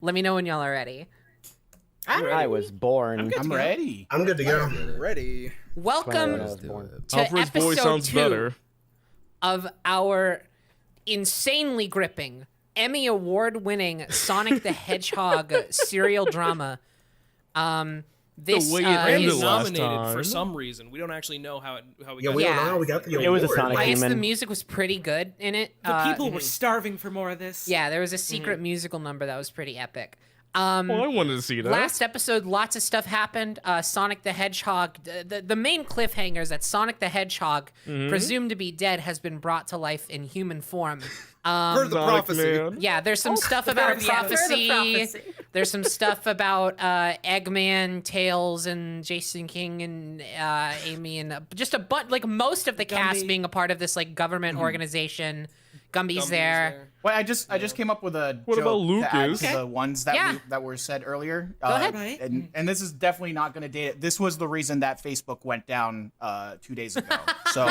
Let me know when y'all are ready. I was born. I'm ready. I'm good to go. Ready. Welcome to Alfred's voice episode sounds 2 better. of our insanely gripping, Emmy Award-winning Sonic the Hedgehog serial drama. This The way it Randy ended last nominated time. for some reason. We don't actually know how we Yeah, got we it. don't Yeah. know how we got the award. It was a Sonic I guess Human. the music was pretty good in it. The people were starving for more of this. Yeah, there was a secret musical number that was pretty epic. Well, I wanted to see that. Last episode, lots of stuff happened. Sonic the Hedgehog, the main cliffhanger is that Sonic the Hedgehog, presumed to be dead, has been brought to life in human form. Per the Sonic prophecy. Man. Yeah, there's some stuff about a Yeah, per the prophecy. There's some stuff about Eggman, Tails, and Jason King, and Amy, and just a bunch, like most of the cast Gumby. being a part of this like government organization. Gumby's there. Wait, I just came up with a What joke about to add Lucas? to the ones that Yeah. that were said earlier. Go ahead. Right. And this is definitely not going to date it. This was the reason that Facebook went down 2 days ago. So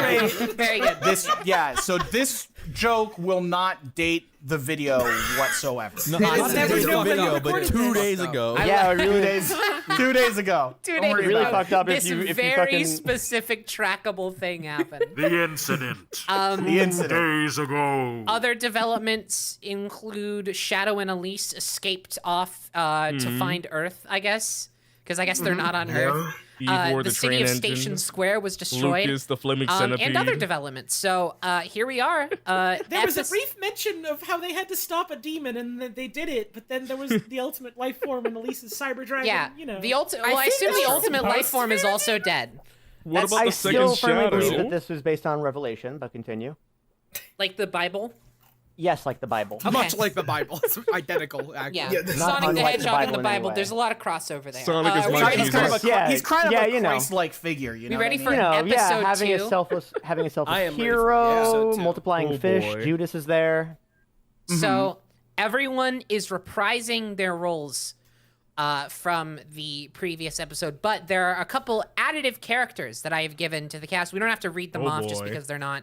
Very good. so this joke will not date the video whatsoever. No, I'll not never the know when video, we but recorded 2 this. days ago. Yeah, it really 2 days ago. Dude, Don't worry really about fucked up if this you very fucking specific trackable thing happened. The incident. the incident. Days ago. Other developments include Shadow and Elise escaped off to find Earth, I guess. Because I guess they're not on Earth. Ivor, The the city train of engine. Station Square was destroyed. Lucas, the flaming centipede. And other developments. So here we are. There was a brief mention of how they had to stop a demon, and that they did it. But then there was the ultimate life form and Elise's cyber dragon. Yeah, you know. the ultimate. Well, I assume the ultimate life form is also dead. What about I the still second firmly believe that shadow? this was based on Revelation, but continue. Like the Bible. Yes, like the Bible. Much like the Bible. It's identical, actually. Yeah, Yeah, this is Sonic the unlike the Hedgehog in Bible the in Bible. any way. There's a lot of crossover there. Sonic is we my ready Jesus. for- He's kind of a you know. Christ-like figure. You know We ready what for I mean? episode having 2? having a selfless I am ready for hero, episode 2. multiplying Oh, fish. boy. Judas is there. So everyone is reprising their roles from the previous episode, but there are a couple additive characters that I have given to the cast. We don't have to read them Oh, off just boy. because they're not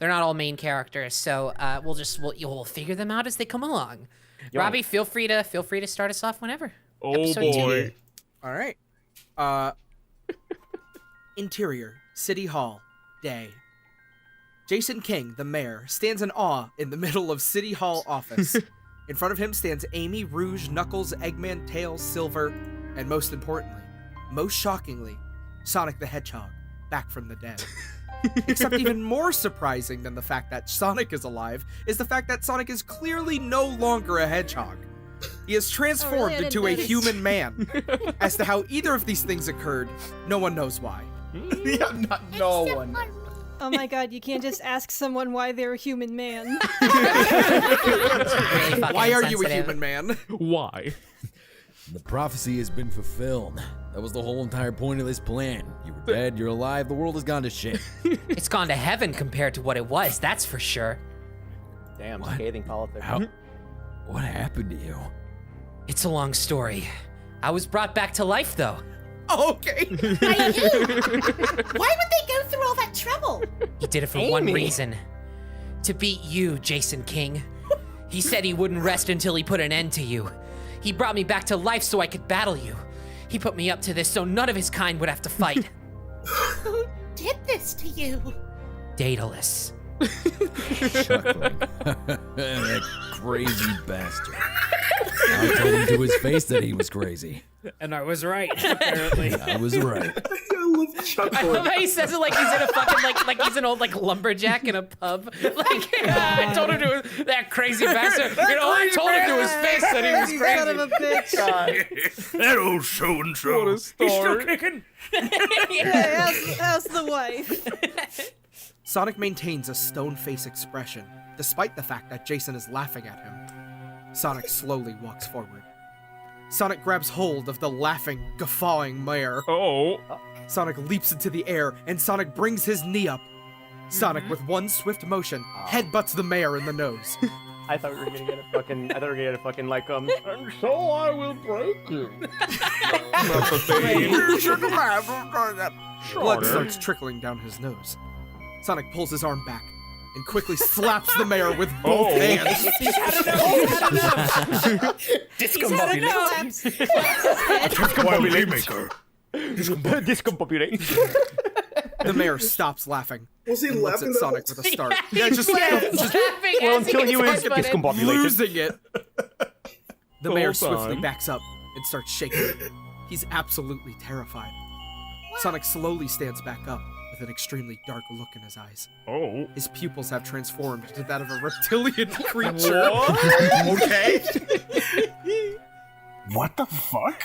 all main characters. So we'll figure them out as they come along. Robbie, feel free to start us off whenever. Oh Episode 2. boy. All right. Interior, City Hall, day. Jason King, the mayor, stands in awe in the middle of City Hall office. In front of him stands Amy, Rouge, Knuckles, Eggman, Tails, Silver, and most importantly, most shockingly, Sonic the Hedgehog, back from the dead. Except even more surprising than the fact that Sonic is alive is the fact that Sonic is clearly no longer a hedgehog. He is transformed I didn't into a notice. human man. As to how either of these things occurred, no one knows why. Yeah, no one. Oh my god, you can't just ask someone why they're a human man. Really fucking Why are you a sensitive. human man? Why? The prophecy has been fulfilled. That was the whole entire point of this plan. You were dead, you're alive, the world has gone to shit. It's gone to heaven compared to what it was. That's for sure. Damn, What? scathing politics. How? What happened to you? It's a long story. I was brought back to life, though. Okay. Why would they go through all that trouble? He did it for one reason. To beat you, Jason King. He said he wouldn't rest until he put an end to you. He brought me back to life so I could battle you. He put me up to this so none of his kind would have to fight. Who did this to you? Daedalus. Chuckling. That crazy bastard. I told him to his face that he was crazy. And I was right, apparently. I was right. I love Chuck I love how he says it like he's in a fucking like he's an old like lumberjack in a pub. Like I told him to that crazy bastard. I told him to his face that he was crazy. Son of a bitch. That old so and What so. a start. Yeah, how's the wife? Sonic maintains a stone face expression, despite the fact that Jason is laughing at him. Sonic slowly walks forward. Sonic grabs hold of the laughing, guffawing mayor. Oh. Sonic leaps into the air, and Sonic brings his knee up. Sonic, with one swift motion, headbutts the mayor in the nose. I thought we were gonna get a fucking like and so I will break you. Not the thing. Blood starts trickling down his nose. Sonic pulls his arm back. and quickly slaps the mayor with both hands. He's had enough. Waymaker. Discombobulate. The mayor stops laughing. Was he and looks laughing at the Sonic whole with a start. Yeah, just laughing Well, as until he was gets butted. discombobulated. losing it. The mayor whole swiftly time. backs up and starts shaking. He's absolutely terrified. Sonic slowly stands back up with an extremely dark look in his eyes. Oh. His pupils have transformed to that of a reptilian creature. Okay. What the fuck?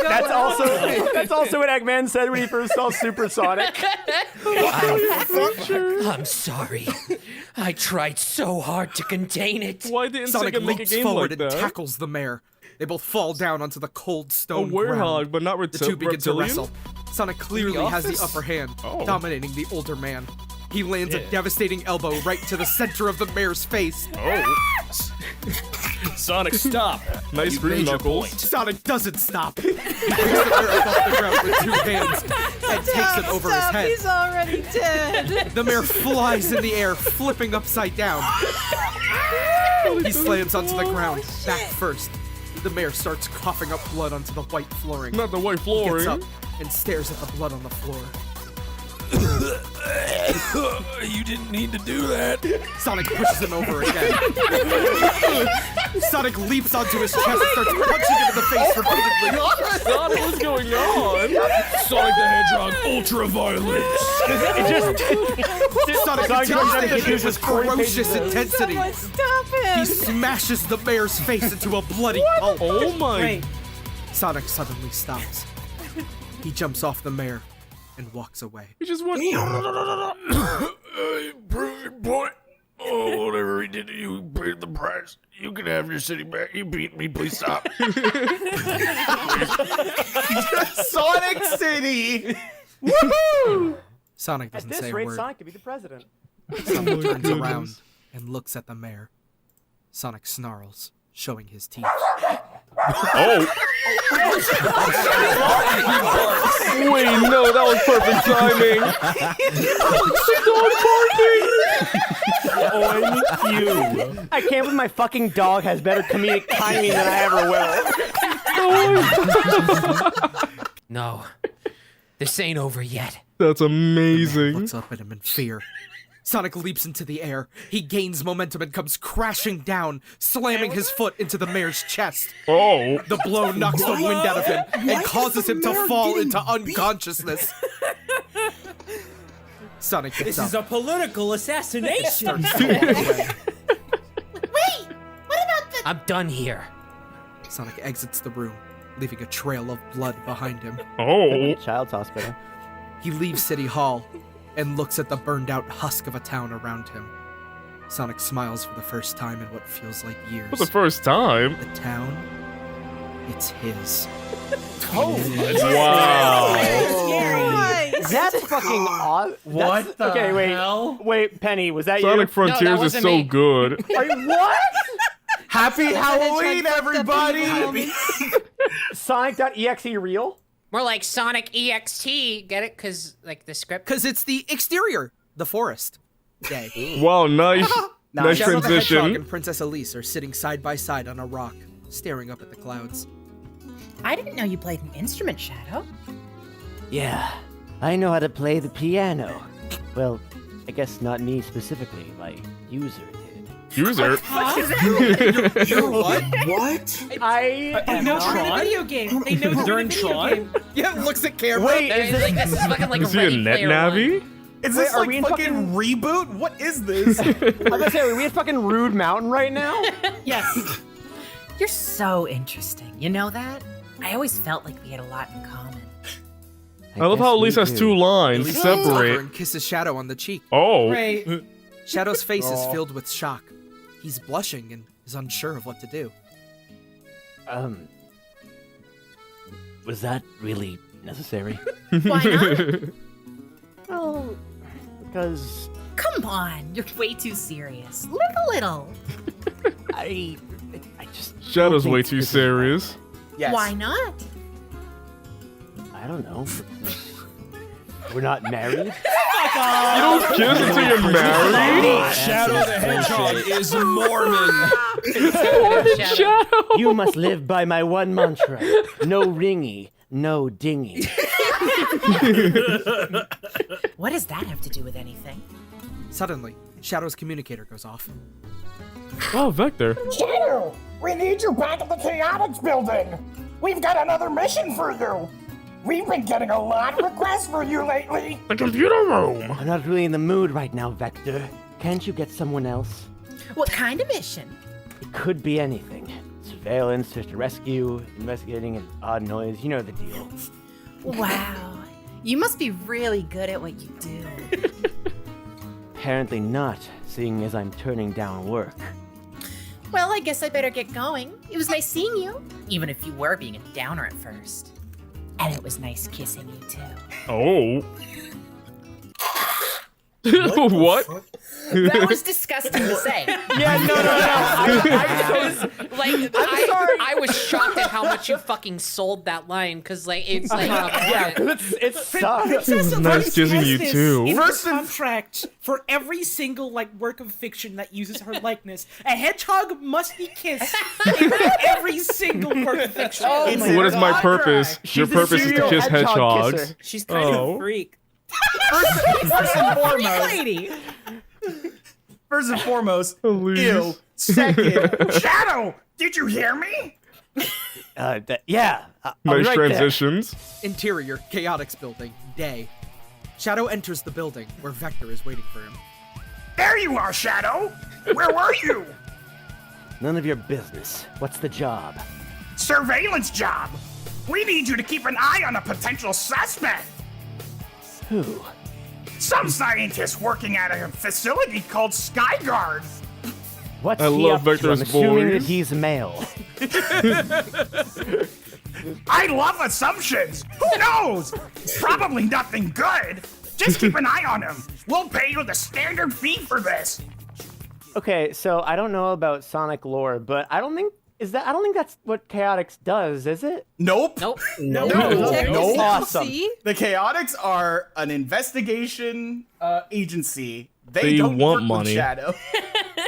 That's also what Eggman said when he first saw Supersonic. I'm sorry. I tried so hard to contain it. Why didn't Sonic Sega make a leaps game forward like and that? tackles the mayor. They both fall down onto the cold A stone werehog, ground. but not The two begin to reptilian? wrestle. Sonic clearly has the Office? upper hand, Oh. dominating the older man. He lands a devastating elbow right to the center of the mayor's face. Oh. Sonic, stop. Nice room, Knuckles. Sonic doesn't stop. He picks the mayor up off the ground with two hands and takes it over his head. He's already dead. The mayor flies in the air, flipping upside down. He slams onto the ground, back first. The mayor starts coughing up blood onto the white flooring. Not the white He flooring. gets up and stares at the blood on the floor. You didn't need to do that. Sonic pushes him over again. Sonic leaps onto his chest and starts punching him in the face repeatedly. Sonic, what's going on? Sonic the Hedgehog, ultra violence. Sonic continues to hit him with ferocious intensity. Someone stop him. He smashes the mayor's face into a bloody pulp. Oh my. Wait. Sonic suddenly stops. He jumps off the mayor and walks away. He just went. Prove your point. Oh, whatever he did to you, he paid the price. You can have your city back. You beat me. Please stop. Sonic City. Woohoo! Sonic At doesn't this say a rate, word. Sonic could be the president. Sonic turns around and looks at the mayor. Sonic snarls, showing his teeth. Oh. Wait, no, that was perfect timing. You. I can't believe my fucking dog has better comedic timing than I ever will. No. This ain't over yet. That's amazing. Looks up at him in fear. Sonic leaps into the air. He gains momentum and comes crashing down, slamming his foot into the mayor's chest. Oh. The blow knocks the wind out of him and causes him to fall into unconsciousness. Sonic gets This up. is a political assassination. Starts to walk away. I'm done here. Sonic exits the room, leaving a trail of blood behind him. Oh. Child's hospital. He leaves City Hall and looks at the burned out husk of a town around him. Sonic smiles for the first time in what feels like years. For the first time. The town, it's his. Wow. That's fucking odd. What the Okay, wait. hell? Wait, Penny, was that Sonic you? Frontiers is wasn't so me. good. Are you what? Happy Halloween, everybody! Sonic.exe real? More like Sonic EXT. Get it? Cause like the script. Because it's the exterior, the forest. Day. Wow, nice. Nice Shadow the Hedgehog transition. and Princess Elise are sitting side by side on a rock, staring up at the clouds. I didn't know you played an instrument, Shadow. Yeah, I know how to play the piano. Well, I guess not me specifically, my user did. User. You're what? What? I They know during a video game. They know during a video game. Yeah, looks at camera. Wait, Like, this is fucking like Is a he a Ready net Player navy? One. Is Wait, this are like we in fucking reboot? What is this? I was gonna say, are we at fucking Rude Mountain right now? Yes. You're so interesting. You know that? I always felt like we had a lot in common. I love how Elise has two lines Elise leans over separate. and kisses Shadow on the cheek. Oh. Right. Shadow's face is Aw. filled with shock. He's blushing and is unsure of what to do. Was that really necessary? Why not? Well, because Come on, you're way too serious. Live a little. I just Shadow's don't way think too this is- serious. Yes. Why not? I don't know. We're not married? You don't kiss until you're married? Shadow the Hedgehog is Mormon. You must live by my one mantra. No ringy, no dingy. What does that have to do with anything? Suddenly, Shadow's communicator goes off. Oh, Vector. Shadow, we need you back at the Chaotix building. We've got another mission for you. We've been getting a lot of requests for you lately. The computer room. I'm not really in the mood right now, Vector. Can't you get someone else? What kind of mission? It could be anything. Surveillance, search and rescue, investigating an odd noise. You know the deal. Wow. You must be really good at what you do. Apparently not, seeing as I'm turning down work. Well, I guess I better get going. It was nice seeing you. Even if you were being a downer at first. And it was nice kissing you, too. Oh. What? That was disgusting to say. Yeah, no. I was shocked at how much you fucking sold that line, because it's like, It sucks. Princess Nice kissing you, too. In her contract, for every single work of fiction that uses her likeness, a hedgehog must be kissed in every single work of fiction. What is my purpose? Your purpose is to kiss hedgehogs. She's kind of a freak. First and foremost, ew. Second, Shadow, did you hear me? Yeah. I'll be Nice right there. transitions. Interior, Chaotix building, day. Shadow enters the building where Vector is waiting for him. There you are, Shadow. Where were you? None of your business. What's the job? Surveillance job. We need you to keep an eye on a potential suspect. Who? Some scientist working at a facility called Skyguard. What's I he love up to? Vector's I'm assuming that voice. he's male. I love assumptions. Who knows? Probably nothing good. Just keep an eye on him. We'll pay you the standard fee for this. Okay, so I don't know about Sonic lore, but I don't think that's what Chaotix does, is it? Nope. No. Nope. Awesome. See? The Chaotix are an investigation agency. They don't want work money. with Shadow.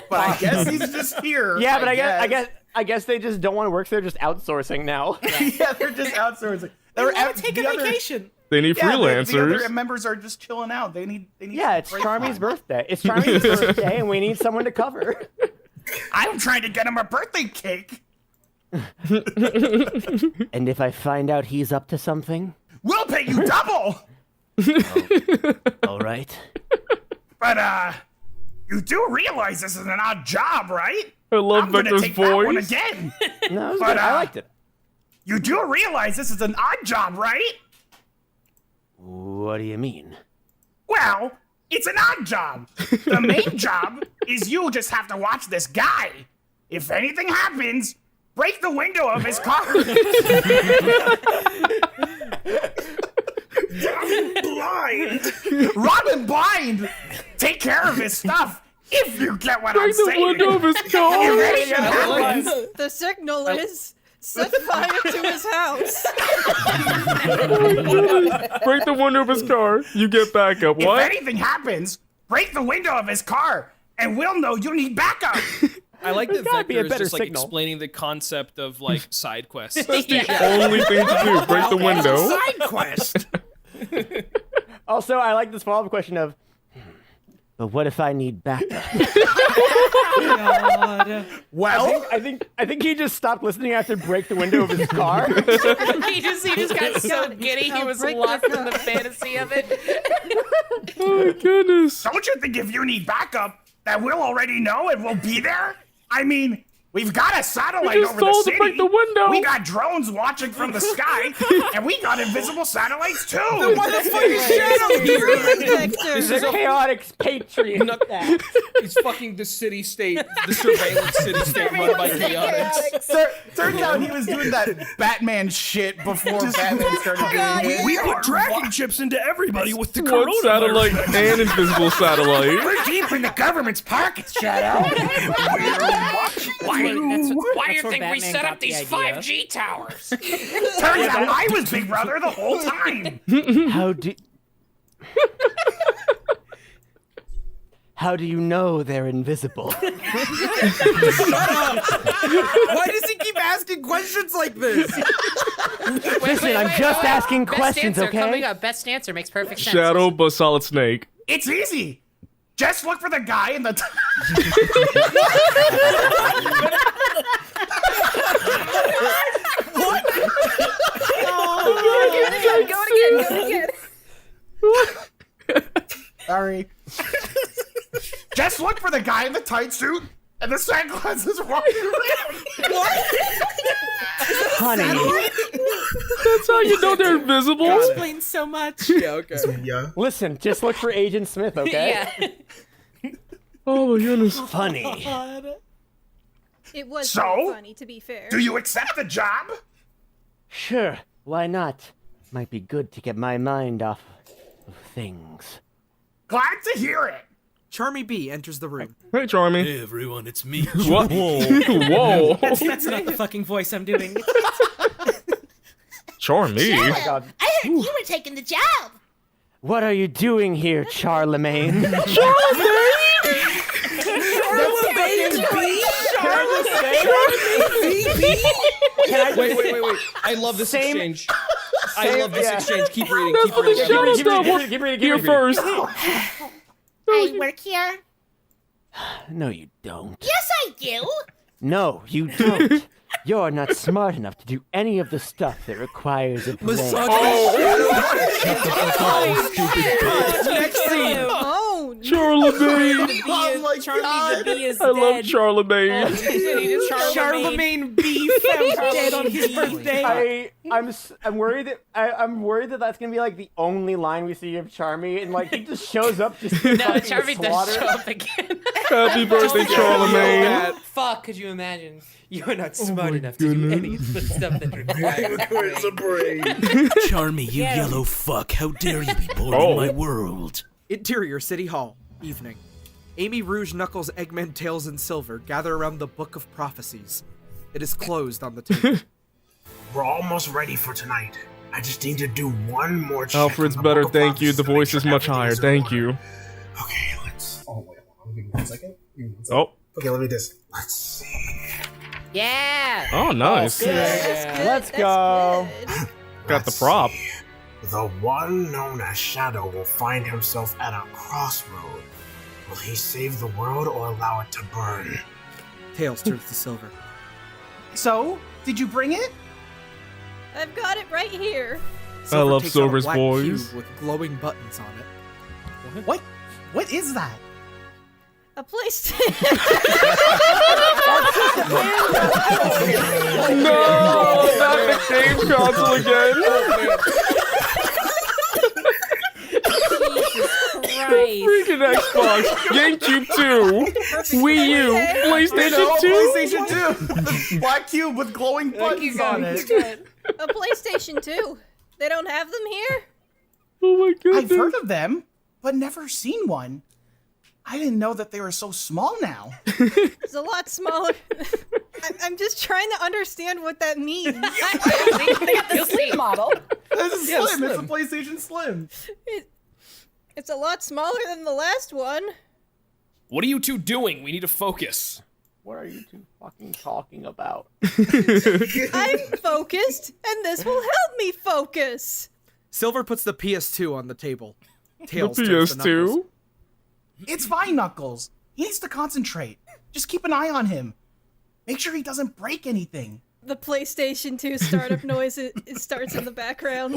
But I guess he's just here. Yeah, but I guess they just don't want to work, so they're just outsourcing now. Yeah, they're just outsourcing. They want to take a vacation. They need Yeah, the freelancers. other members are just chilling out. They need. Yeah, it's some break Charmy's time. birthday. It's Charmy's birthday, and we need someone to cover. I'm trying to get him a birthday cake. And if I find out he's up to something, We'll pay you double. all right. But you do realize this is an odd job, right? I love I'm gonna Vector's take that one voice. again. No, it was But, good. I liked it. You do realize this is an odd job, right? What do you mean? Well, it's an odd job. The main job is you just have to watch this guy. If anything happens, break the window of his car. Robbing blind. Take care of his stuff. If you get what I'm Break the saying. window of his car. If anything happens, The signal is set fire to his house. Break the window of his car. You get backup. if What? anything happens, break the window of his car, and we'll know you need backup. I like that gotta be a Vector is better just like signal. explaining the concept of like side quests. Only thing to do. Break the window. Side quest. Also, I like this follow-up question of, but what if I need backup? Well, I think he just stopped listening after break the window of his car. he just got so giddy, he was break lost the in the fantasy of it. Oh my goodness. Don't you think if you need backup, that we'll already know and we'll be there? I mean, we've got a satellite just over the told to city. break the window. We got drones watching from the sky, and we got invisible satellites too. Why the fuck is Shadow here? This The Chaotix Patreon. Not that. It's fucking the city state, the surveillance city state run by Chaotix. turns out he was doing that Batman shit before Batman started doing it. We put tracking chips into everybody with the One satellite and invisible satellite. We're deep in the government's pockets, Shadow. Why do you where think we Batman set got up the these idea. 5G towers? Turns out I was Big Brother the whole time. How do... How do you know they're invisible? Shut up! Why does he keep asking questions like this? Listen, I'm just asking Best questions, answer okay? coming up. Best answer makes perfect sense. Shadow, but solid snake. It's easy. Just look for the guy in the. Go it again. Sorry. Just look for the guy in the tight suit and the sunglasses walking around. Honey, That's how you know they're invisible. Explains so much. Yeah, okay. Yeah. listen, just look for Agent Smith, okay? Yeah. Oh my goodness. Funny. God. It was So? pretty funny, to be fair. Do you accept the job? Sure, why not? Might be good to get my mind off of things. Glad to hear it. Charmy B enters the room. Hey, Charmy. Hey everyone, it's me. What? Whoa. That's not the fucking voice I'm doing. Charmy. I heard you were taking the job. What are you doing here, Charlemagne? Wait. I love this exchange. I love this exchange. Keep reading. That's Keep for the reading. shadow Keep reading, stuff. keep reading, Here first. I work here. No, you don't. Yes, I do. No, you don't. You're not smart enough to do any of the stuff that requires a brain. Next scene. Oh, Charlemagne. Oh my God. I love Charlemagne. Charlemagne B found dead on his birthday. I'm worried that I'm worried that that's gonna be like the only line we see of Charmy, and like he just shows up just to No, fucking Charmy does slaughter. show up again. Happy birthday, Charlemagne. Fuck, could you imagine? You're not smart enough to do any of the stuff that requires a brain. Charmy, you yellow fuck. How dare you be boring my world? Interior City Hall. Evening. Amy, Rouge, Knuckles, Eggman, Tails, and Silver gather around the Book of Prophecies. It is closed on the table. We're almost ready for tonight. I just need to do one more check. Alfred's better, thank you. The voice is much higher, thank you. Okay, let's. Oh, wait. Give me 1 second. Oh. Okay, let me do this. Let's see. Yeah. Oh, nice. Let's go. Got the prop. The one known as Shadow will find himself at a crossroad. Will he save the world or allow it to burn? Tails turns to Silver. So, did you bring it? I've got it right here. Silver love takes out a Silver's black voice. cube with glowing buttons on it. What? What is that? A PlayStation. No, not the game console again. Freaking Xbox, GameCube 2, Wii U, PlayStation 2. PlayStation 2. Black cube with glowing buttons on it. A PlayStation 2. They don't have them here? Oh my goodness. I've heard of them, but never seen one. I didn't know that they were so small now. It's a lot smaller. I'm just trying to understand what that means. They got the Slim model. It's a Slim. It's a PlayStation Slim. It's a lot smaller than the last one. What are you two doing? We need to focus. What are you two fucking talking about? I'm focused, and this will help me focus. Silver puts the PS2 on the table. Tails The turns to Knuckles. PS2? It's fine, Knuckles. He needs to concentrate. Just keep an eye on him. Make sure he doesn't break anything. The PlayStation 2 startup noise, it starts in the background.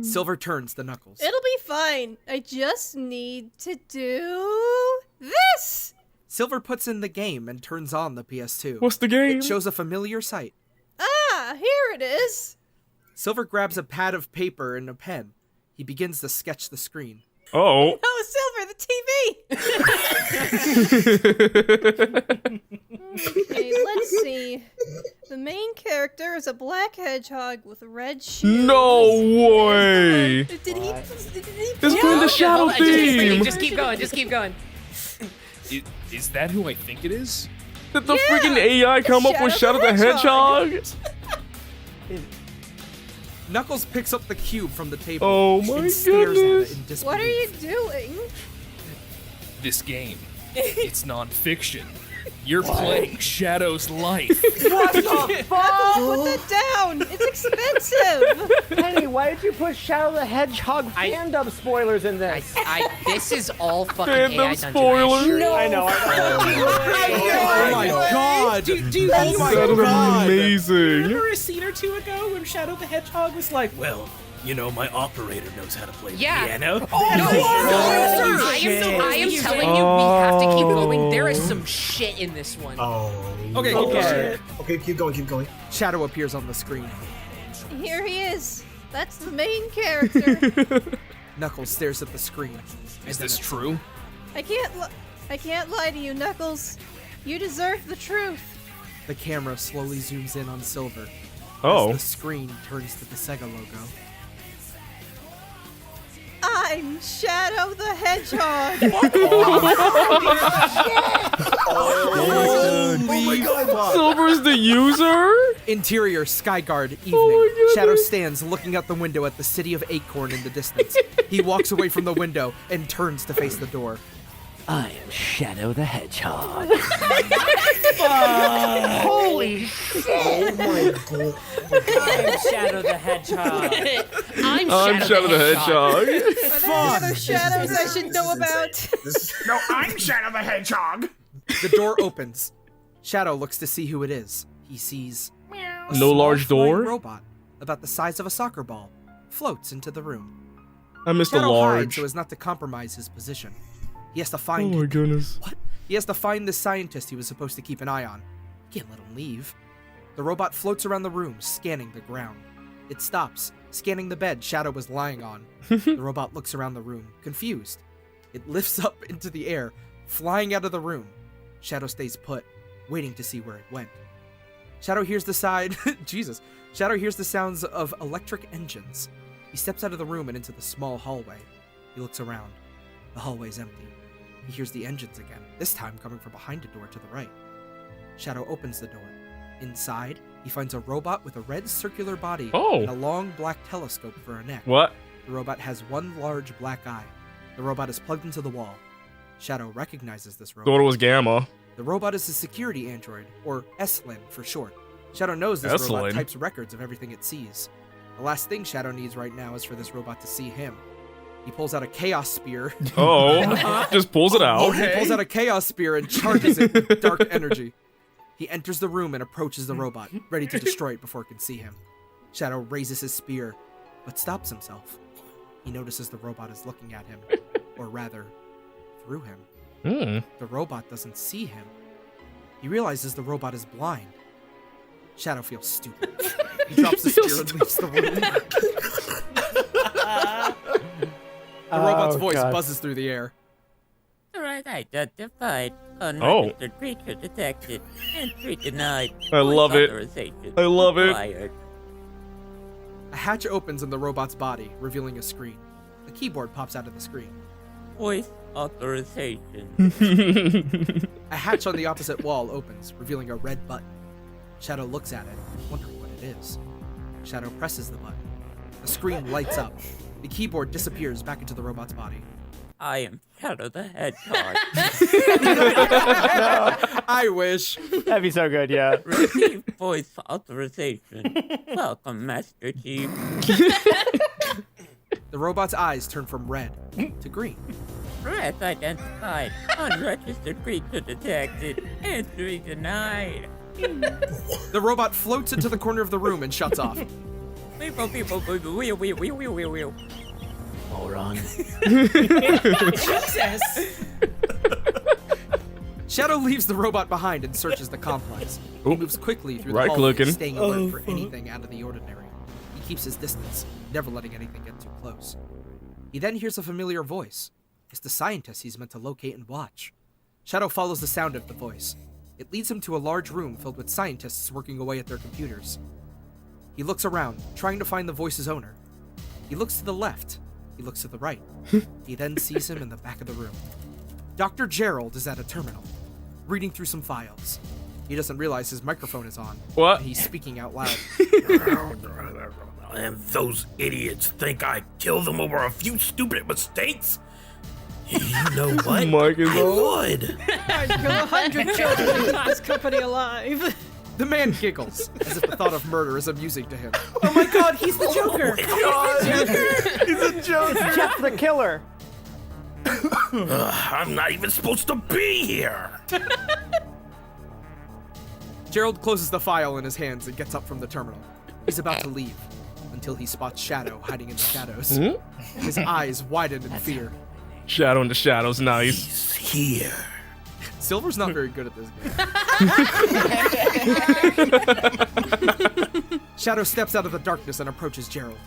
Silver turns to Knuckles. It'll be fine. I just need to do this. Silver puts in the game and turns on the PS2. What's the game? It shows a familiar sight. Ah, here it is. Silver grabs a pad of paper and a pen. He begins to sketch the screen. Oh. Oh, Silver, the TV. Okay, let's see. The main character is a black hedgehog with red shoes. No way. Did he? It's doing the shadow theme. Just keep going. Just keep going. Is that who I think it is? Did the freaking AI come up with Shadow the Hedgehog? Knuckles picks up the cube from the table Oh my and stares at goodness. it in disbelief. What are you doing? This game, it's non-fiction. You're playing Shadow's life. What the fuck? Put that down! It's expensive! Penny, why did you put Shadow the Hedgehog fandub spoilers in this? This is all fucking Fandom AI Dungeon. spoilers? I know. Oh my god! Do you Oh my That'll god! be amazing. remember a scene or two ago when Shadow the Hedgehog was like, Well, you know, my operator knows how to play Yeah. piano. No, I am telling you, we have to keep going. There is some shit in this one. Oh. Okay, Okay, keep going. Shadow appears on the screen. Here he is. That's the main character. Knuckles stares at the screen. Is this true? I can't lie to you, Knuckles. You deserve the truth. The camera slowly zooms in on Silver as Oh. the screen turns to the Sega logo. I'm Shadow the Hedgehog. Silver's the user? Interior Skyguard evening. goodness. Shadow stands looking out the window at the city of Acorn in the distance. He walks away from the window and turns to face the door. I am Shadow the Hedgehog. Holy Oh my god. I'm Shadow the Hedgehog. I'm Shadow the Hedgehog. Are there other shadows I should know about? No, I'm Shadow the Hedgehog. The door opens. Shadow looks to see who it is. He sees a No small large flying door? robot about the size of a soccer ball floats into the room. I missed the Shadow hides large. so as not to compromise his position. He has to Oh find my goodness. He has to find the scientist he was supposed to keep an eye on. He can't let him leave. The robot floats around the room, scanning the ground. It stops, scanning the bed Shadow was lying on. The robot looks around the room, confused. It lifts up into the air, flying out of the room. Shadow stays put, waiting to see where it went. Shadow hears the Shadow hears the sounds of electric engines. He steps out of the room and into the small hallway. He looks around. The hallway's empty. He hears the engines again, this time coming from behind a door to the right. Shadow opens the door. Inside, he finds a robot with a red circular body Oh. and a long black telescope for a neck. What? The robot has one large black eye. The robot is plugged into the wall. Shadow recognizes this robot. Thought it was Gamma. The robot is a security android, or SLIN for short. Shadow knows this robot S-Lin? types records of everything it sees. The last thing Shadow needs right now is for this robot to see him. He pulls out a chaos spear. Oh. Just pulls it out. He pulls out a chaos spear and charges it with dark energy. He enters the room and approaches the robot, ready to destroy it before it can see him. Shadow raises his spear, but stops himself. He notices the robot is looking at him, or rather, through him. The robot doesn't see him. He realizes the robot is blind. Shadow feels stupid. He drops the spear and leaves the room. The robot's voice buzzes through the air. Alright, identified. Unregistered creature detected. Entry denied. I love it. I love it. A hatch opens in the robot's body, revealing a screen. A keyboard pops out of the screen. Voice authorization. A hatch on the opposite wall opens, revealing a red button. Shadow looks at it, wondering what it is. Shadow presses the button. The screen lights up. The keyboard disappears back into the robot's body. I am Shadow the Hedgehog. I wish. That'd be so good, yeah. Receive voice authorization. Welcome, Master Chief. The robot's eyes turn from red to green. Threat identified. Unregistered creature detected. Entry denied. The robot floats into the corner of the room and shuts off. Moron. Jesus! Shadow leaves the robot behind and searches the complex. He moves quickly through the Right hallways, clicking. staying alert for anything out of the ordinary. He keeps his distance, never letting anything get too close. He then hears a familiar voice. It's the scientist he's meant to locate and watch. Shadow follows the sound of the voice. It leads him to a large room filled with scientists working away at their computers. He looks around, trying to find the voice's owner. He looks to the left. He looks to the right. He then sees him in the back of the room. Dr. Gerald is at a terminal, reading through some files. He doesn't realize his microphone is on. What? And he's speaking out loud. And those idiots think I killed them over a few stupid mistakes? You know what? Mike is I on. would. I'd kill 100 children to keep this company alive. The man giggles, as if the thought of murder is amusing to him. Oh my god, he's the Joker! He's a joker. Jeff the killer. I'm not even supposed to be here. Gerald closes the file in his hands and gets up from the terminal. He's about to leave, until he spots Shadow hiding in the shadows. His eyes widen in fear. Shadow in the shadows, nice. He's here. Silver's not very good at this game. Shadow steps out of the darkness and approaches Gerald.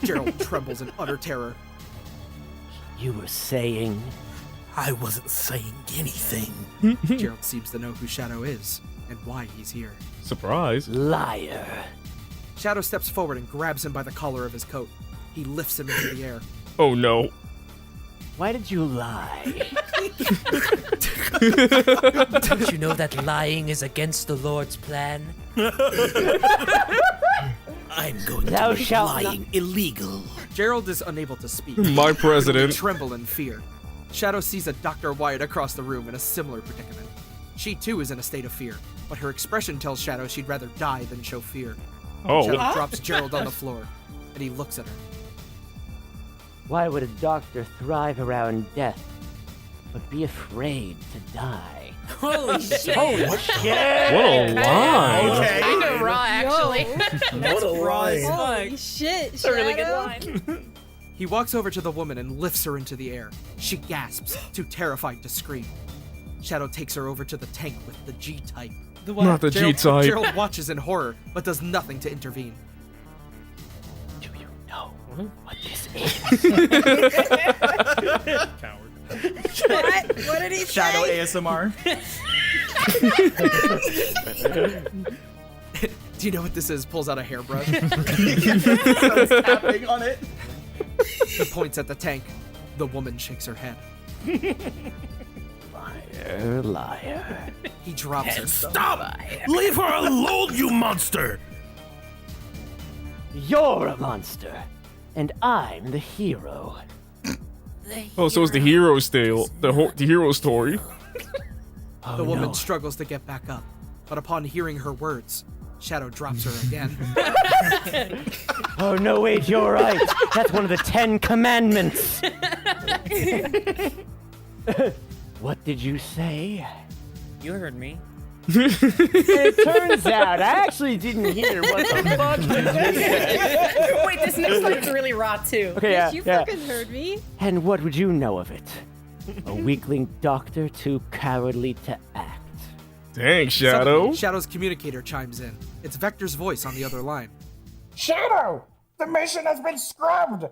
Gerald trembles in utter terror. You were saying? I wasn't saying anything. Gerald seems to know who Shadow is and why he's here. Surprise. Liar. Shadow steps forward and grabs him by the collar of his coat. He lifts him into the air. Oh no. Why did you lie? Don't you know that lying is against the Lord's plan? I'm going Thou to make shalt lying illegal. Gerald is unable to speak. My president. They tremble in fear. Shadow sees a Dr. Wyatt across the room in a similar predicament. She too is in a state of fear, but her expression tells Shadow she'd rather die than show fear. Oh. Shadow drops Gerald on the floor, and he looks at her. Why would a doctor thrive around death, but be afraid to die? Holy shit! Holy shit! What a line. Okay. Kind of raw, actually. What a lie. Holy shit, It's a really good Shadow. line. He walks over to the woman and lifts her into the air. She gasps, too terrified to scream. Shadow takes her over to the tank with the G-type. The what? Not the G-type. Gerald watches in horror, but does nothing to intervene. Do you know what this is? Coward. What did he Shadow say? ASMR. Do you know what this is? Pulls out a hairbrush. Starts tapping on it. He points at the tank. The woman shakes her head. Liar, liar. He drops her. Stop! Leave her alone, you monster! You're a monster, and I'm the hero. Oh, so it's the hero's tale. The hero story. Oh, The woman no. struggles to get back up, but upon hearing her words, Shadow drops her again. Oh, no, wait, you're right. That's one of the 10 Commandments. What did you say? You heard me. It turns out I actually didn't hear what the fuck you just said. Wait, this next line's really raw too. Okay, Yes, you fucking heard me. And what would you know of it? A weakling doctor too cowardly to act. Dang, Shadow. Suddenly, Shadow's communicator chimes in. It's Vector's voice on the other line. Shadow! The mission has been scrubbed!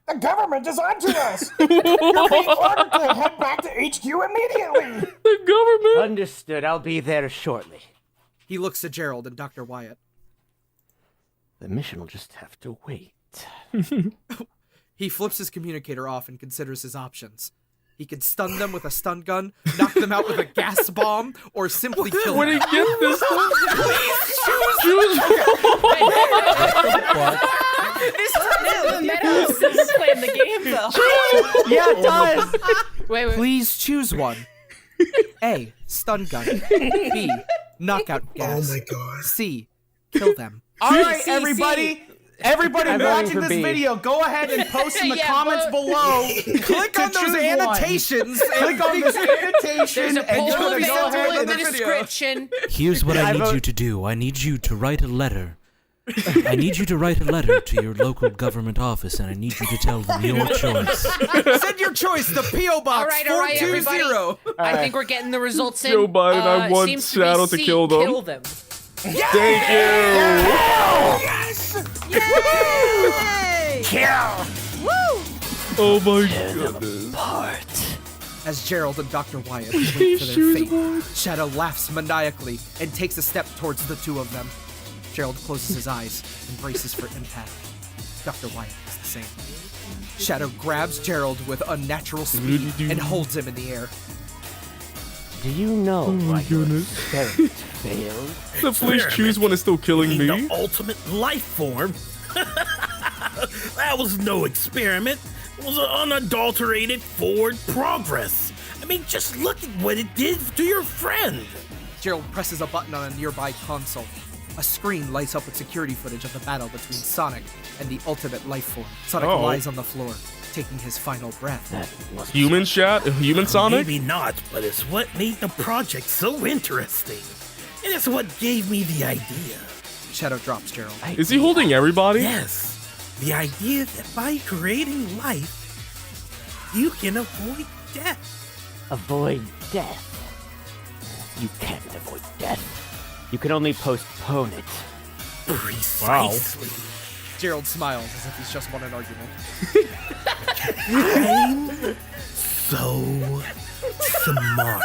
The government is onto us! You're being ordered to head back to HQ immediately! The government. Understood. I'll be there shortly. He looks at Gerald and Dr. Wyatt. The mission will just have to wait. He flips his communicator off and considers his options. He could stun them with a stun gun, knock them out with a gas bomb, or simply kill Where them. did he get this stuff? This time the Meadows is playing the game though. Yeah, it does. Wait. Please choose one. A. Stun gun. B. Knockout gas. Oh my god. C. Kill them. All right, everybody. Everybody I'm voting watching for this B. video, go ahead and post in the Yeah, comments vote. below. Click on those annotations. Click on this annotation, There's a and you're poll gonna go available ahead in and the video. description. Here's what I I need vote- you to do. I need you to write a letter. I need you to write a letter to your local government office, and I need you to tell them your choice. Send your choice to P.O. Box All right, 420. I think we're getting the results in. Joe Biden, I want seems Shadow to, be to C, kill them. Kill them. Thank you. Oh my goodness. Part. As Gerald and Dr. Wyatt wait for their fate, Shadow laughs maniacally and takes a step towards the two of them. Gerald closes his eyes and braces for impact. Dr. Wyatt does the same. Shadow grabs Gerald with unnatural speed and holds him in the air. Do you know why you're a spirit failed. The police choose one is still killing me. The ultimate life form. That was no experiment. It was an unadulterated forward progress. I mean, just look at what it did to your friend. Gerald presses a button on a nearby console. A screen lights up with security footage of the battle between Sonic and the ultimate life form. Sonic lies on the floor, taking his final breath. Human Sonic? Maybe not, but it's what made the project so interesting. And it's what gave me the idea. Shadow drops Gerald. Is he holding everybody? Yes. The idea that by creating life, you can avoid death. Avoid death? You can't avoid death. You can only postpone it. Precisely. Gerald smiles as if he's just won an argument. I'm so smart.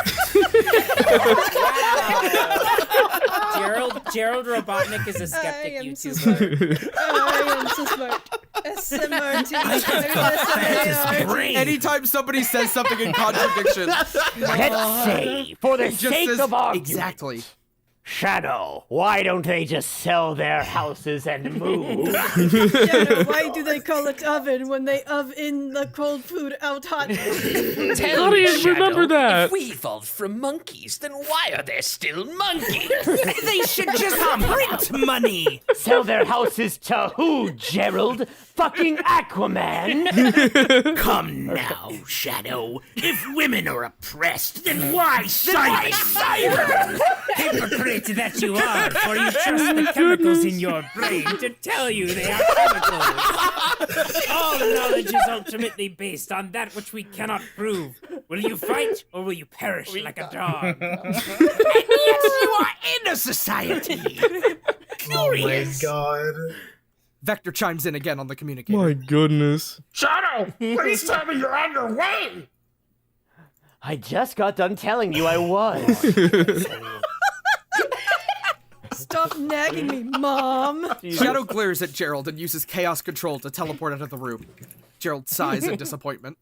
Gerald Robotnik is a I skeptic am so YouTuber. smart. I am so smart. SMRT. Anytime somebody says something in contradiction, Let's say, for the he just sake says of argument. exactly. Shadow, why don't they just sell their houses and move? Shadow, why do they call it oven when they oven the cold food out hot? How do you remember that? If we evolved from monkeys, then why are there still monkeys? They should just print money. Sell their houses to who, Gerald? Fucking Aquaman? Come now, Shadow. If women are oppressed, then why silence? Hypocrite that you are, for you trust the chemicals in your brain to tell you they are chemicals. All knowledge is ultimately based on that which we cannot prove. Will you fight, or will you perish like a dog? And yes, you are in a society. Curious. Oh my god. Vector chimes in again on the communicator. My goodness. Shadow, please tell me you're on your way. I just got done telling you I was. Stop nagging me, Mom. Shadow glares at Gerald and uses chaos control to teleport out of the room. Gerald sighs in disappointment.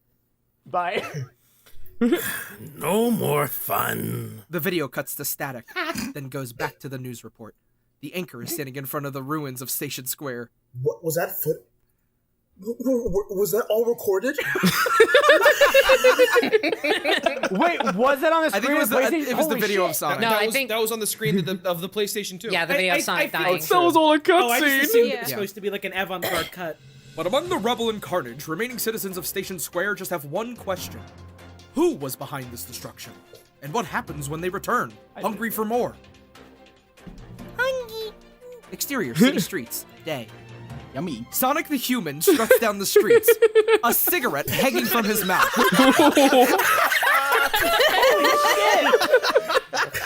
Bye. No more fun. The video cuts to static, then goes back to the news report. The anchor is standing in front of the ruins of Station Square. What was that foot? Was that all recorded? Wait, was that on the screen? I think it was the video of Sonic. No, I I think that was on the screen of the PlayStation 2. yeah, the video of Sonic dying. That was all a Oh, I just cutscene. assumed it Yeah. was supposed to be like an avant-garde cut. But among the rubble and carnage, remaining citizens of Station Square just have one question. Who was behind this destruction? And what happens when they return, hungry for more? Hungry. Exterior, city streets, day. Yummy. Sonic the Human struts down the streets, a cigarette hanging from his mouth.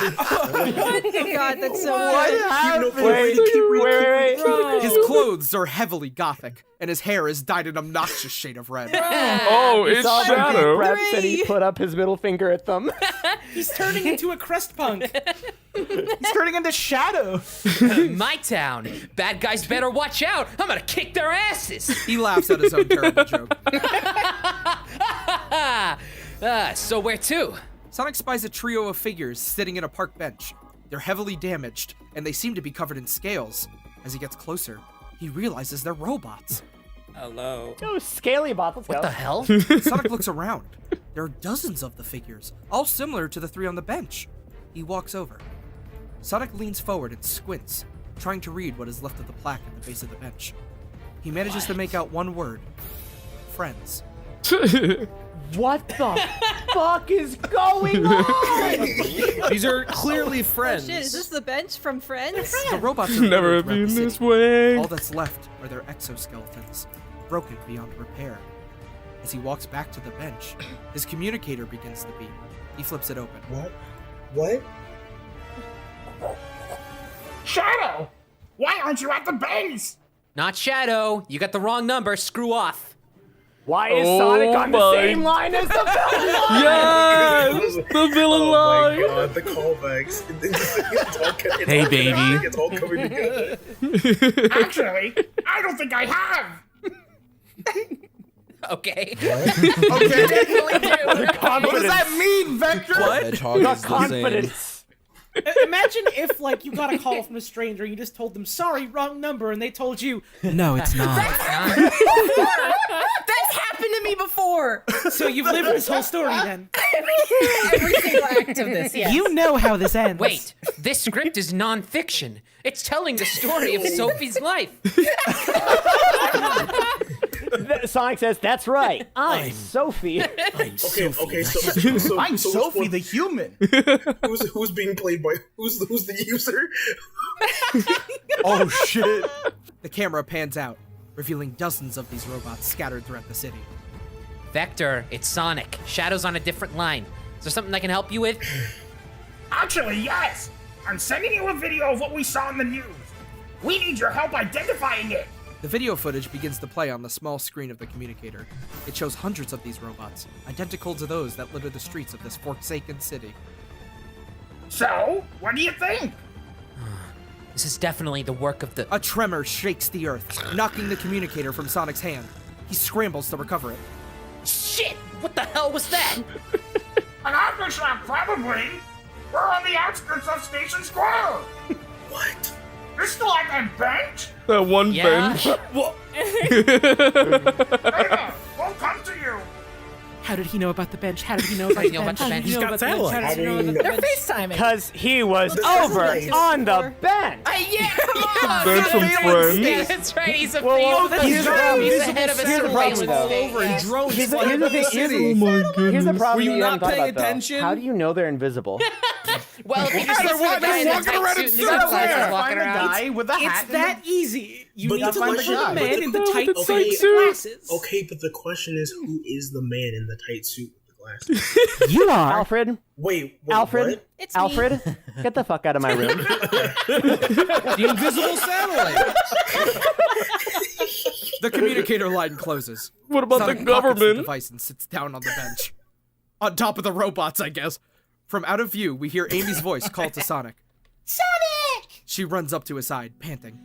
Oh God, that's so What good. happened? Wait. His clothes are heavily gothic, and his hair is dyed an obnoxious shade of red. Oh, it's Saw the Shadow. deep breaths and he put up his middle finger at them. He's turning into a crest punk. He's turning into Shadow. My town. Bad guys better watch out. I'm gonna kick their asses. He laughs at his own terrible joke. So where to? Sonic spies a trio of figures sitting in a park bench. They're heavily damaged, and they seem to be covered in scales. As he gets closer, he realizes they're robots. Hello. Oh, scaly bots. Let's What go. the hell? Sonic looks around. There are dozens of the figures, all similar to the three on the bench. He walks over. Sonic leans forward and squints, trying to read what is left of the plaque at the base of the bench. He manages to make out one word. Friends. What the fuck is going on? These are clearly Oh friends. shit, is this the bench from Friends? The robots are Never littered throughout been the city. this way. All that's left are their exoskeletons, broken beyond repair. As he walks back to the bench, his communicator begins to beep. He flips it open. What? Shadow, why aren't you at the base? Not Shadow. You got the wrong number. Screw off. Why is Sonic on the my- same line as the villain line? Yes, the villain Oh line. my god, the callbacks. It's all Hey, baby. It's all coming together. Actually, I don't think I have. Okay. Okay. What does that mean, Vector? What? Hedgehog The is the same. confidence. Imagine if, like, you got a call from a stranger and you just told them, sorry, wrong number, and they told you, No, it's not. That's happened to me before. so you've lived this whole story then. Every single act of this, yes. You know how this ends. Wait, this script is non-fiction. It's telling the story of Sophie's life. Sonic says, "That's right. I'm Sophie." Okay, so I'm so Sophie which the human. who's being played by who's the user? Oh shit. The camera pans out, revealing dozens of these robots scattered throughout the city. Vector, it's Sonic. Shadow's on a different line. Is there something I can help you with? Actually, yes. I'm sending you a video of what we saw in the news. We need your help identifying it. The video footage begins to play on the small screen of the communicator. It shows hundreds of these robots, identical to those that litter the streets of this forsaken city. So, what do you think? This is definitely the work of the... A tremor shakes the earth, knocking the communicator from Sonic's hand. He scrambles to recover it. Shit! What the hell was that? An aftershock, probably. We're on the outskirts of Station Square. What? You're still at that bench? That one bench. What? We'll come to you. How did he know about the bench? How did he know about the bench? the bench? He's got satellite. How did he know about the They're bench? FaceTiming. Because he was over on the bench. Yeah, come on. Bench from Friends. Yeah, that's right. He's a Well, field. here's the problem. He's the head of a Here's the problem, surveillance though. Over and drones Here's flying the over thing. the city. Oh my goodness. Here's the problem. Were you you not haven't thought paying about, though. attention? How do you know they're invisible? Well, if you just They're listen to the guy in the walking tight around suit in and circles. sunglasses Find walking the around. guy with the It's hat. that easy. You But need to the find the question- man in the but tight the tight suit suit. glasses. Okay, but the question is, who is the man in the tight suit with the glasses? You are Alfred. Wait, Alfred. what? It's me. Alfred, get the fuck out of my room. The invisible satellite! The communicator line closes. What about Sonic the pockets the government? device and sits down on the bench. On top of the robots, I guess. From out of view, we hear Amy's voice call to Sonic. Sonic! She runs up to his side, panting.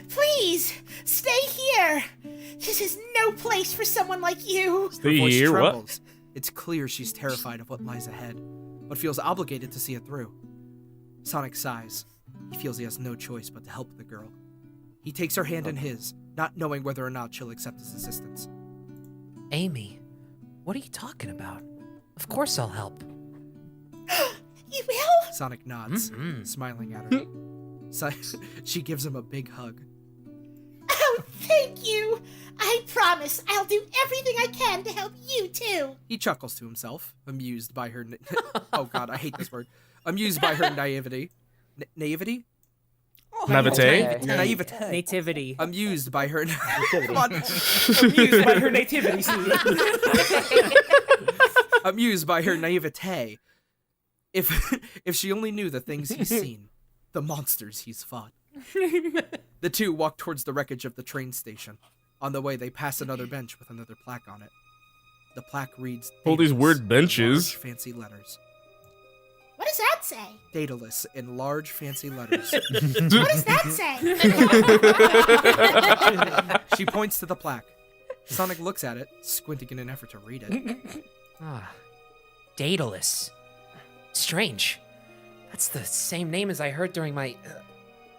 Please, stay here. This is no place for someone like you. Her Stay voice here, what? trembles. It's clear she's terrified of what lies ahead, but feels obligated to see it through. Sonic sighs. He feels he has no choice but to help the girl. He takes her hand in his, not knowing whether or not she'll accept his assistance. Amy, what are you talking about? Of course I'll help. You will? Sonic nods, smiling at her. She gives him a big hug. Oh, thank you. I promise I'll do everything I can to help you too. He chuckles to himself, amused by her... oh god, I hate this word. Amused by her naivety. Naivety? Naivete? Naivete. Nativity. Amused by her... Nativity. Come on. Amused by her nativity scene. Amused by her naivete. If she only knew the things he's seen, the monsters he's fought. The two walk towards the wreckage of the train station. On the way, they pass another bench with another plaque on it. The plaque reads, All these "Daedalus" weird in benches. large, fancy letters. What does that say? Daedalus in large, fancy letters. What does that say? She points to the plaque. Sonic looks at it, squinting in an effort to read it. Daedalus. Strange. That's the same name as I heard during my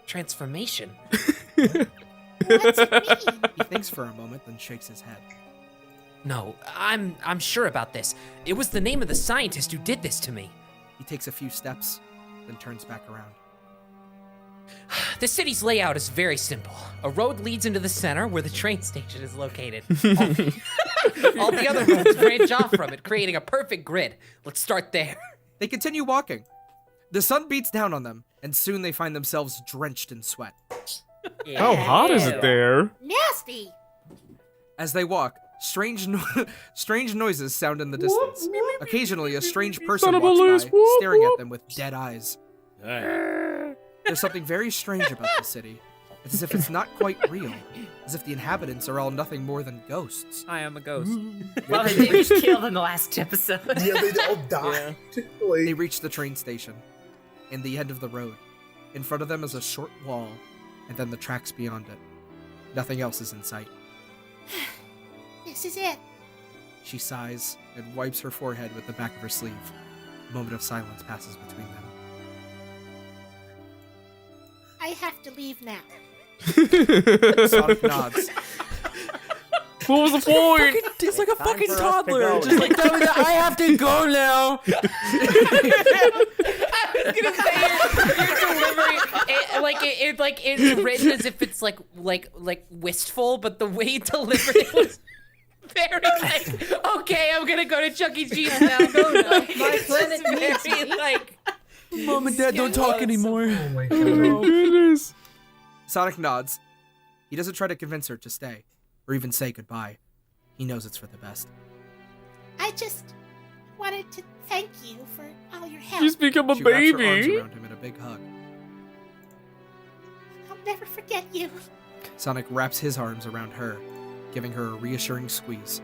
transformation. What's it mean? He thinks for a moment, then shakes his head. No, I'm sure about this. It was the name of the scientist who did this to me. He takes a few steps, then turns back around. The city's layout is very simple. A road leads into the center where the train station is located. All the other roads branch off from it, creating a perfect grid. Let's start there. They continue walking. The sun beats down on them, and soon they find themselves drenched in sweat. How hot is it there? Nasty. As they walk, strange noises sound in the distance. Occasionally, a strange person Son of a walks loose by, whoop, staring at whoop. them with dead eyes. There's something very strange about the city. It's as if it's not quite real. As if the inhabitants are all nothing more than ghosts. I am a ghost. Well, they were killed in the last episode. Yeah, they all died. Like, They reach the train station, in the end of the road. In front of them is a short wall, and then the tracks beyond it. Nothing else is in sight. This is it. She sighs and wipes her forehead with the back of her sleeve. A moment of silence passes between them. I have to leave now. Sonic nods. What was the point? It's like a fucking for us to toddler. go. Just like, I have to go now. I was gonna say your delivery, it's written as if it's like wistful, but the way he delivered it was very like, okay, I'm gonna go to Chuck E. Cheese now. My planet needs very me. like. Mom and Dad don't talk anymore. Oh my Oh god. my goodness. Sonic nods. He doesn't try to convince her to stay, or even say goodbye. He knows it's for the best. I just wanted to thank you for all your help. She's become a She wraps her arms baby. around him in a big hug. I'll never forget you. Sonic wraps his arms around her, giving her a reassuring squeeze.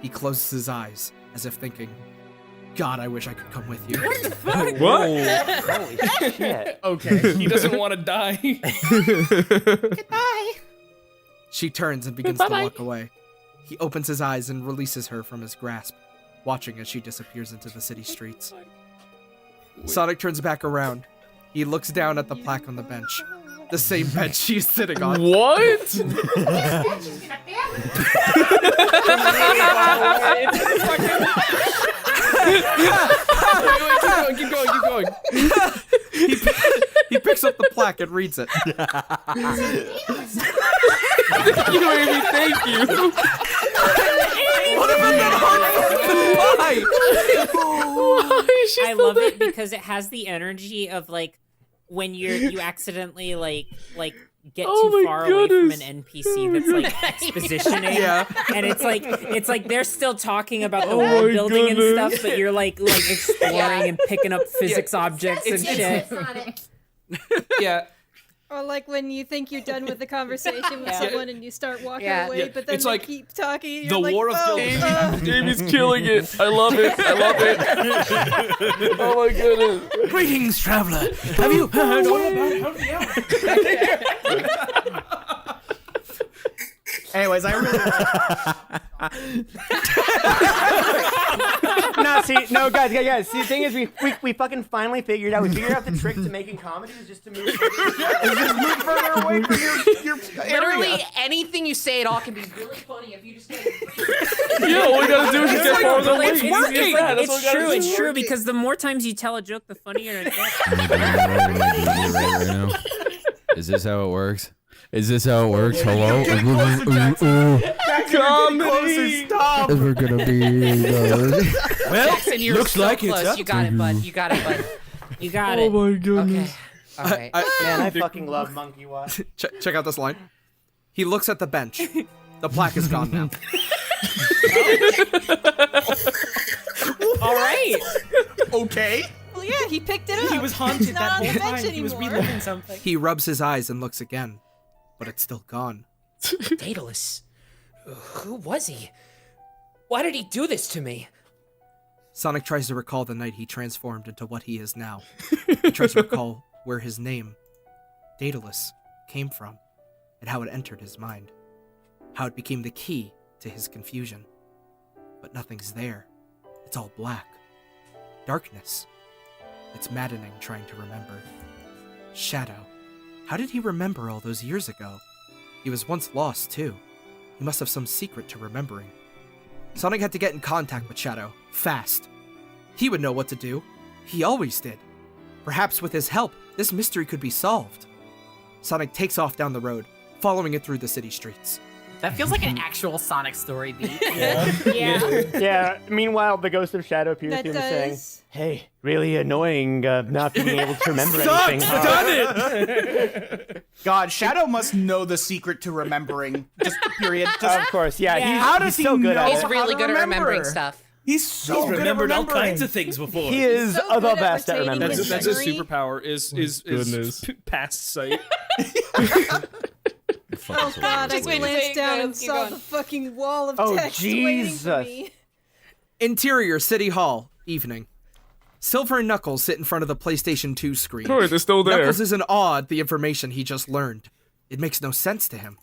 He closes his eyes, as if thinking, God, I wish I could come with you. What? Holy shit. Okay, he doesn't want to die. Goodbye. She turns and begins to walk away. He opens his eyes and releases her from his grasp, watching as she disappears into the city streets. Sonic turns back around. He looks down at the plaque on the bench. The same bench she's sitting on. What? Wait, keep going. He picks up the plaque and reads it. You made me thank you. What about that heart? Why is she I still love it there? because it has the energy of like when you accidentally like get Oh too my far away from goodness. an NPC that's like expositioning. Yeah. And it's like they're still talking about the Oh world my building and goodness. stuff, but you're like exploring and picking up physics objects and shit. Yeah. Or like when you think you're done with the conversation with someone and you start walking Yeah. away, Yeah, but then it's they like keep talking. And the you're like, War of oh, Guild. Jamie's killing it. I love it. I love it. Oh my goodness. Greetings, traveler. Have you heard Anyways, I really No, guys. See, the thing is, we fucking finally figured out. We figured out the trick to making comedy is just to move further away from your Literally area. anything you say at all can be really funny if you just get. Yeah, all we gotta do is just get farther away. It's working. That's all we It's gotta true. do. It's true because the more times you tell a joke, the funnier it gets. Am I doing it right now? Is this how it works? Is this how it works? Hello? Comedy. Stop. We're gonna be Jackson, you're looks so like it's close. up You got it, bud. You got it, bud. You got Oh it. my goodness. Okay. All right. Man, I fucking love Monkey Watch. Check out this line. He looks at the bench. The plaque is gone now. All right. Okay. well, yeah, he picked it up. He was haunted It's that not on whole the bench time. He was anymore. reliving something. He rubs his eyes and looks again, but it's still gone. Daedalus. Who was he? Why did he do this to me? Sonic tries to recall the night he transformed into what he is now. He tries to recall where his name, Daedalus, came from, and how it entered his mind. How it became the key to his confusion. But nothing's there. It's all black. Darkness. It's maddening trying to remember. Shadow. How did he remember all those years ago? He was once lost, too. He must have some secret to remembering. Sonic had to get in contact with Shadow, fast. He would know what to do. He always did. Perhaps with his help, this mystery could be solved. Sonic takes off down the road, following it through the city streets. That feels like an actual Sonic story beat. Yeah. Meanwhile, the ghost of Shadow appears That to him saying, does. "Hey, really annoying not being able to remember Sucks! anything." Done it! God, Shadow must know the secret to remembering. Just period. Just, Of course, yeah. How He's does he so good know? at He's it. really how to good at remembering remember. stuff. He's so He's good remembered at all remembering. kinds of things before. He is so the good at best at retaining remembering his That's his memory. superpower is Goodness. past sight. Oh god, I Just wait, glanced wait, down go, and keep saw going. the fucking wall of Oh, text waiting for Jesus. me. Interior City Hall, evening. Silver and Knuckles sit in front of the PlayStation 2 screen. Of course, they're still there. Knuckles is in awe at the information he just learned. It makes no sense to him.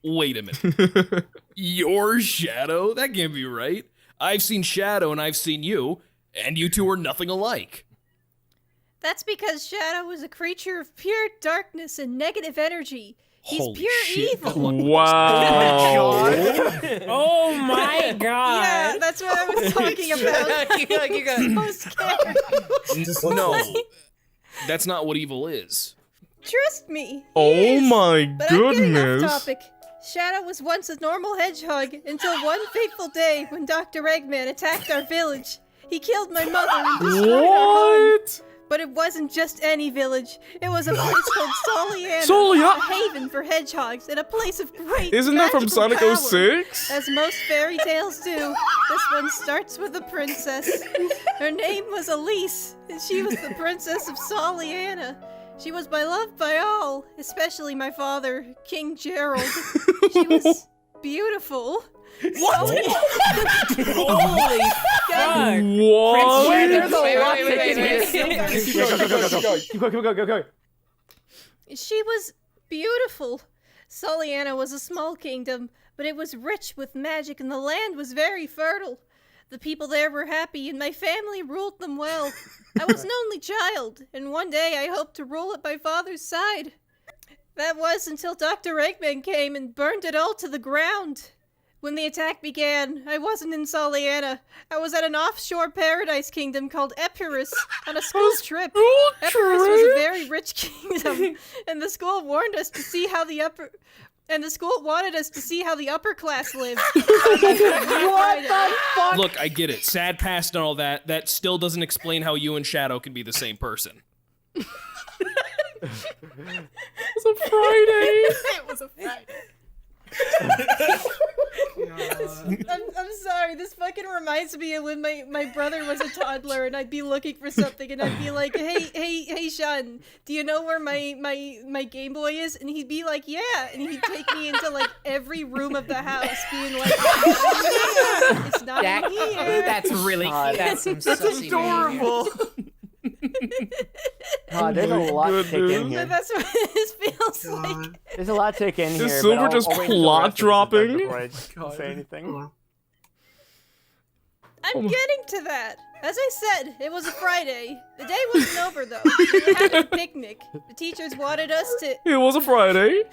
Wait a minute. Your Shadow? That can't be right. I've seen Shadow and I've seen you, and you two are nothing alike. That's because Shadow is a creature of pure darkness and negative energy. He's Holy pure shit. evil. Wow. Oh my god. Yeah, that's what I was talking about. You go. So scary. No, that's not what evil is. Trust me. Oh my But I'm getting off goodness. topic. Shadow was once a normal hedgehog until one fateful day when Dr. Eggman attacked our village. He killed my mother and destroyed our home. What? But it wasn't just any village. It was a place called Soliana, Solia- a haven for hedgehogs and a place of great Isn't that from magical Sonic power. 06? As most fairy tales do, this one starts with a princess. Her name was Elise, and she was the princess of Soliana. She was beloved by all, especially my father, King Gerald. She was beautiful. What? Holy fuck. What? There's a lot Keep going. She was beautiful. Soliana was a small kingdom, but it was rich with magic and the land was very fertile. The people there were happy and my family ruled them well. I was an only child, and one day I hoped to rule at my father's side. That was until Dr. Eggman came and burned it all to the ground. When the attack began, I wasn't in Soliana. I was at an offshore paradise kingdom called Epirus on a school trip. Epirus was a very rich kingdom, and the school warned us to see how the upper... And the school wanted us to see how the upper class lived. What the fuck? Look, I get it. Sad past and all that. That still doesn't explain how you and Shadow can be the same person. It's a Friday. It was a Friday. I'm sorry, this fucking reminds me of when my brother was a toddler and I'd be looking for something and I'd be like, hey Sean, do you know where my Game Boy is? And he'd be like, yeah, and he'd take me into like every room of the house being like, it's not in here. That's really cute. That's some sussy adorable. There's a lot to take in here. But that's what this feels like. There's a lot to take in here. Is Silver but I'll just wait until the plot rest of this is dropping? done before I say anything. I'm getting to that. As I said, it was a Friday. The day wasn't over though. We were having a picnic. The teachers wanted us to It was a Friday.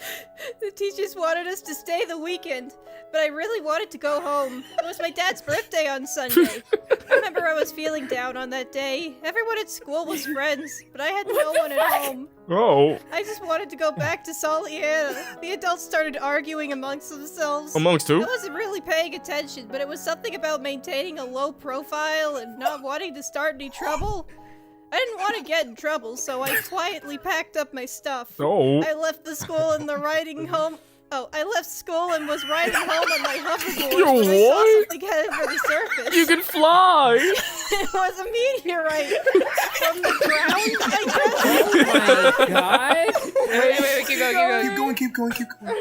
The teachers wanted us to stay the weekend, but I really wanted to go home. It was my dad's birthday on Sunday. I remember I was feeling down on that day. Everyone at school was friends, but I had no one at home. Oh. I just wanted to go back to Soliana. The adults started arguing amongst themselves. Amongst who? I wasn't really paying attention, but it was something about maintaining a low profile and not wanting to start any trouble. I didn't want to get in trouble, so I quietly packed up my stuff. Oh. I left the school and I left school and was riding home on my hoverboard Yo, when I saw what? something headed for the surface. You can fly. It was a meteorite from the ground, I guess. Oh my god. Wait, keep going. Keep going.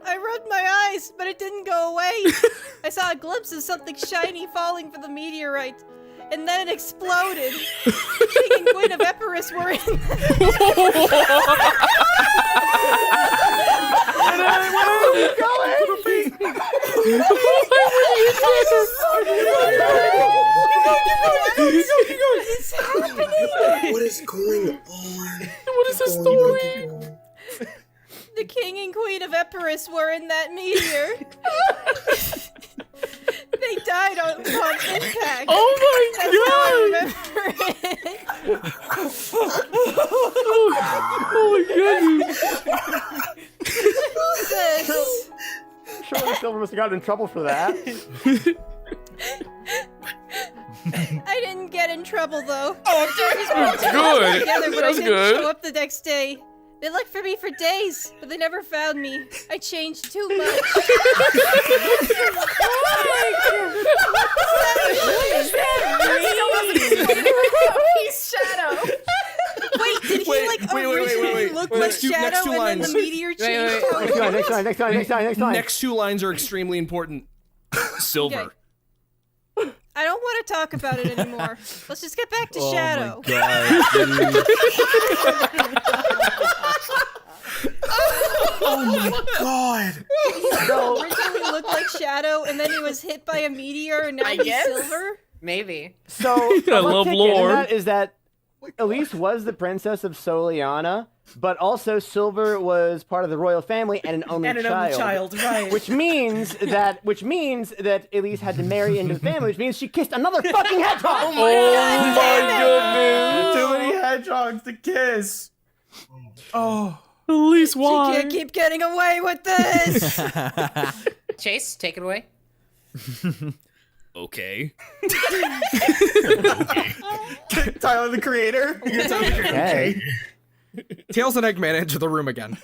I rubbed my eyes, but it didn't go away. I saw a glimpse of something shiny falling from the meteorite, and then it exploded. King and Queen of Epirus were in. It's happening. What is going on? What is the story? The King and Queen of Epirus were in that meteor. They died on impact. Oh my That's how I remember it. Oh my goodness. Jesus. Surely Silver must have gotten in trouble for that. I didn't get in trouble though. That's good. Together, but I That's didn't good. show up the next day. They looked for me for days, but they never found me. I changed too much. He's Shadow. Wait, did he like originally look like Shadow and then the meteor changed? Next line. Next two lines are extremely important. Silver. Okay. I don't want to talk about it anymore. Let's just get back to Oh Shadow. Oh my god. He originally looked like Shadow, and then he was hit by a meteor, and now he's Silver. Maybe. So, I love lore. That is that Elise was the princess of Soliana, but also Silver was part of the royal family and an only And an child. only child, right. Which means that Elise had to marry into the family, which means she kissed another fucking hedgehog. Oh my goodness. Too many hedgehogs to kiss. Oh. Elise, why? She can't keep getting away with this. Chase, take it away. Okay. Tyler the Creator. Okay. Tails and Eggman enter the room again.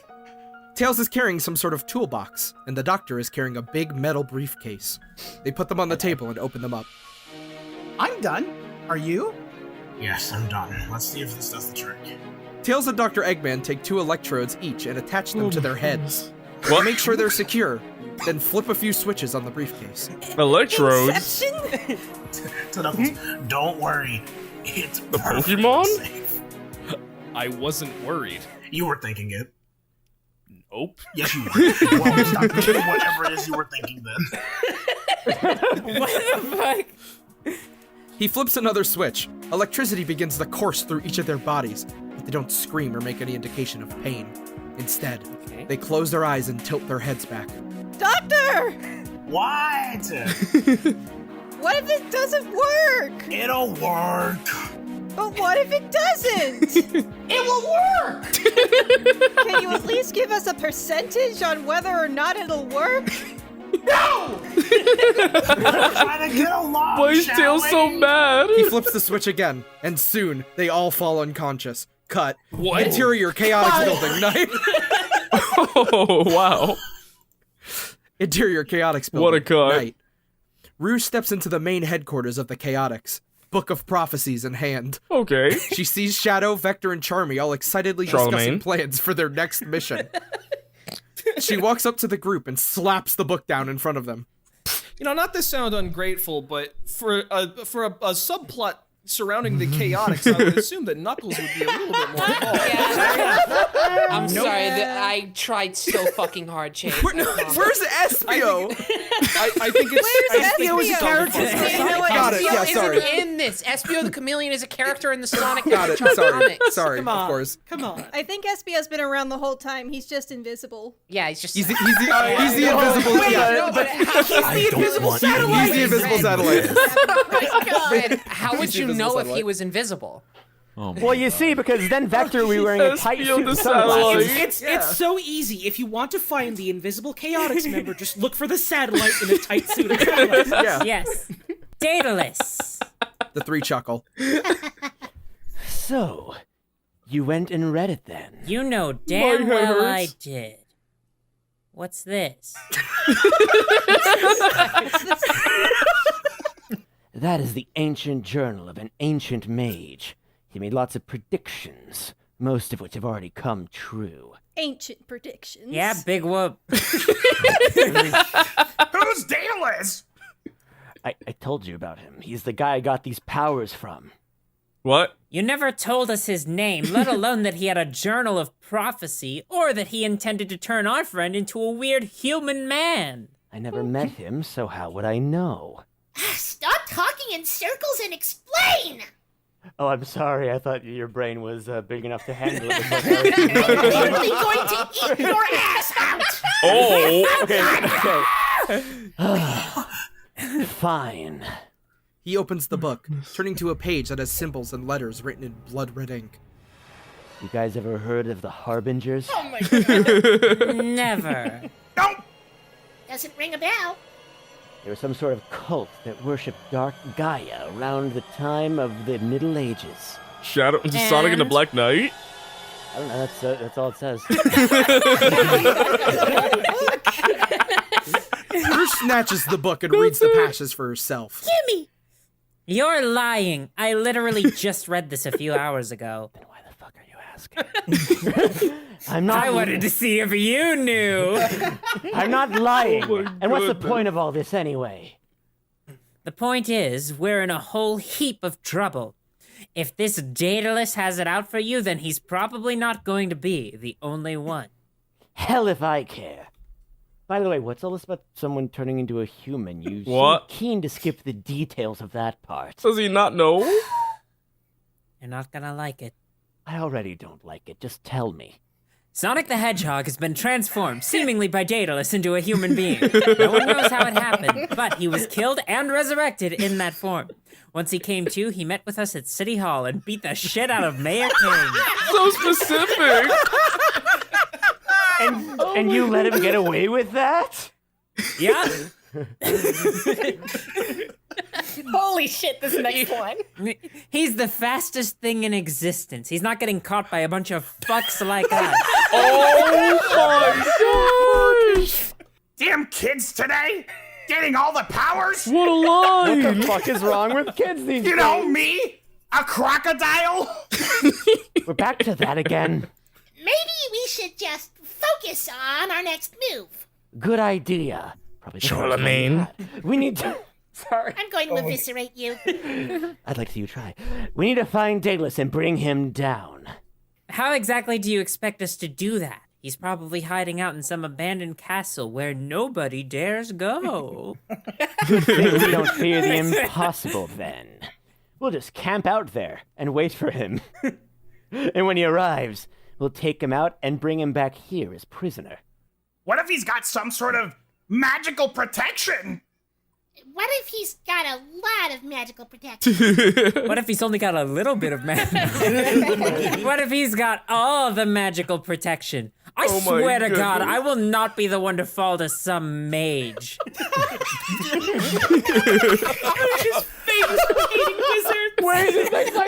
Tails is carrying some sort of toolbox, and the doctor is carrying a big metal briefcase. They put them on the table and open them up. I'm done. Are you? Yes, I'm done. Let's see if this does the trick. Tails and Dr. Eggman take 2 electrodes each and attach them to their heads. What? Make sure they're secure, then flip a few switches on the briefcase. Electrodes? So Knuckles, don't worry. It's The perfectly Pokemon? safe. I wasn't worried. You were thinking it. Nope. Yes, you were. Well, stop thinking whatever it is you were thinking then. What the fuck? He flips another switch. Electricity begins to course through each of their bodies, but they don't scream or make any indication of pain. Instead, they close their eyes and tilt their heads back. Doctor! What? What if it doesn't work? It'll work. But what if it doesn't? It will work. Can you at least give us a percentage on whether or not it'll work? No! Try to get along, Why is shall Tails so we? mad? He flips the switch again, and soon they all fall unconscious. Cut. What? Interior Chaotix building. Night. Oh, wow. Interior Chaotix building. What a cut. Night. Rouge steps into the main headquarters of the Chaotix. Book of Prophecies in hand. Okay. She sees Shadow, Vector, and Charmy all excitedly discussing Charlemagne. plans for their next mission. She walks up to the group and slaps the book down in front of them. You know, not to sound ungrateful, but for a subplot surrounding the Chaotix, I would assume that Knuckles would be a little bit more involved. I'm sorry, I tried so fucking hard, Chase. Where's Espio? I think it's Espio is a character. Got it, yeah, sorry. Isn't in this. Espio the Chameleon is a character in the Sonic Got it, Hedgehog sorry. comics. Sorry, Come of on. course. Come on. I think Espio's been around the whole time. He's just invisible. Yeah, he's just. He's the invisible. No, but He's the invisible satellite. He's the invisible satellite. Red, how would you know if he was invisible? Oh Well, you see, because then Vector, we were wearing a tight Espio suit the and sunglasses. satellite. It's so easy. If you want to find the invisible Chaotix member, just look for the satellite in a tight suit and sunglasses. Yeah. Yes. Daedalus. The 3 chuckle. So, you went and read it then? You know damn My head well I hurts. did. What's this? That is the ancient journal of an ancient mage. He made lots of predictions, most of which have already come true. Ancient predictions. Yeah, big whoop. Who's Daedalus? I told you about him. He's the guy I got these powers from. What? You never told us his name, let alone that he had a journal of prophecy, or that he intended to turn our friend into a weird human man. I never met him, so how would I know? Stop talking in circles and explain! Oh, I'm sorry. I thought your brain was big enough to handle it. I'm literally going to eat your ass out! Oh. Okay. Fine. He opens the book, turning to a page that has symbols and letters written in blood red ink. You guys ever heard of the Harbingers? Oh my god. Never. Doesn't ring a bell. They were some sort of cult that worshipped Dark Gaia around the time of the Middle Ages. Shadow, Sonic and the Black Knight? I don't know, that's all it says. Rouge snatches the book and reads the passages for herself. Gimme! You're lying. I literally just read this a few hours ago. Then why the fuck are you asking? I'm not. I wanted to see if you knew. I'm not lying. Oh my And what's the goodness. point of all this anyway? The point is, we're in a whole heap of trouble. If this Daedalus has it out for you, then he's probably not going to be the only one. Hell if I care. By the way, what's all this about someone turning into a human? You What? seem keen to skip the details of that part. Does he not know? You're not gonna like it. I already don't like it. Just tell me. Sonic the Hedgehog has been transformed, seemingly by Daedalus, into a human being. No one knows how it happened, but he was killed and resurrected in that form. Once he came to, he met with us at City Hall and beat the shit out of Mayor King. So specific. And you let him get away with that? Yeah. Holy shit, this next one. He's the fastest thing in existence. He's not getting caught by a bunch of fucks like us. Oh my gosh! Damn kids today! Getting all the powers? What a line! What the fuck is wrong with kids these days? You know me? A crocodile? We're back to that again. Maybe we should just focus on our next move. Good idea. Probably the first one Charlemagne. we had. We need to... Sorry. I'm going to eviscerate you. I'd like to see you try. We need to find Daedalus and bring him down. How exactly do you expect us to do that? He's probably hiding out in some abandoned castle where nobody dares go. Good thing we don't fear the impossible, then. We'll just camp out there and wait for him. And when he arrives, we'll take him out and bring him back here as prisoner. What if he's got some sort of magical protection? What if he's got a lot of magical protection? What if he's only got a little bit of magic? What if he's got all the magical protection? I Oh my swear to God, goodness. I will not be the one to fall to some mage.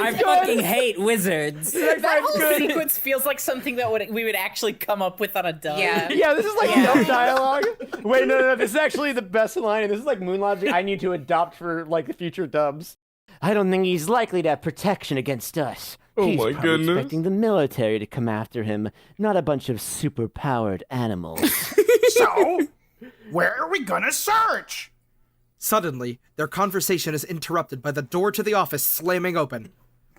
I fucking hate wizards. That whole sequence feels like something that we would actually come up with on a dub. Yeah, this is like dumb dialogue. Wait, no. This is actually the best line. This is like moon logic I need to adopt for like the future dubs. I don't think he's likely to have protection against us. Oh He's my probably goodness. expecting the military to come after him, not a bunch of super-powered animals. So, where are we gonna search? Suddenly, their conversation is interrupted by the door to the office slamming open.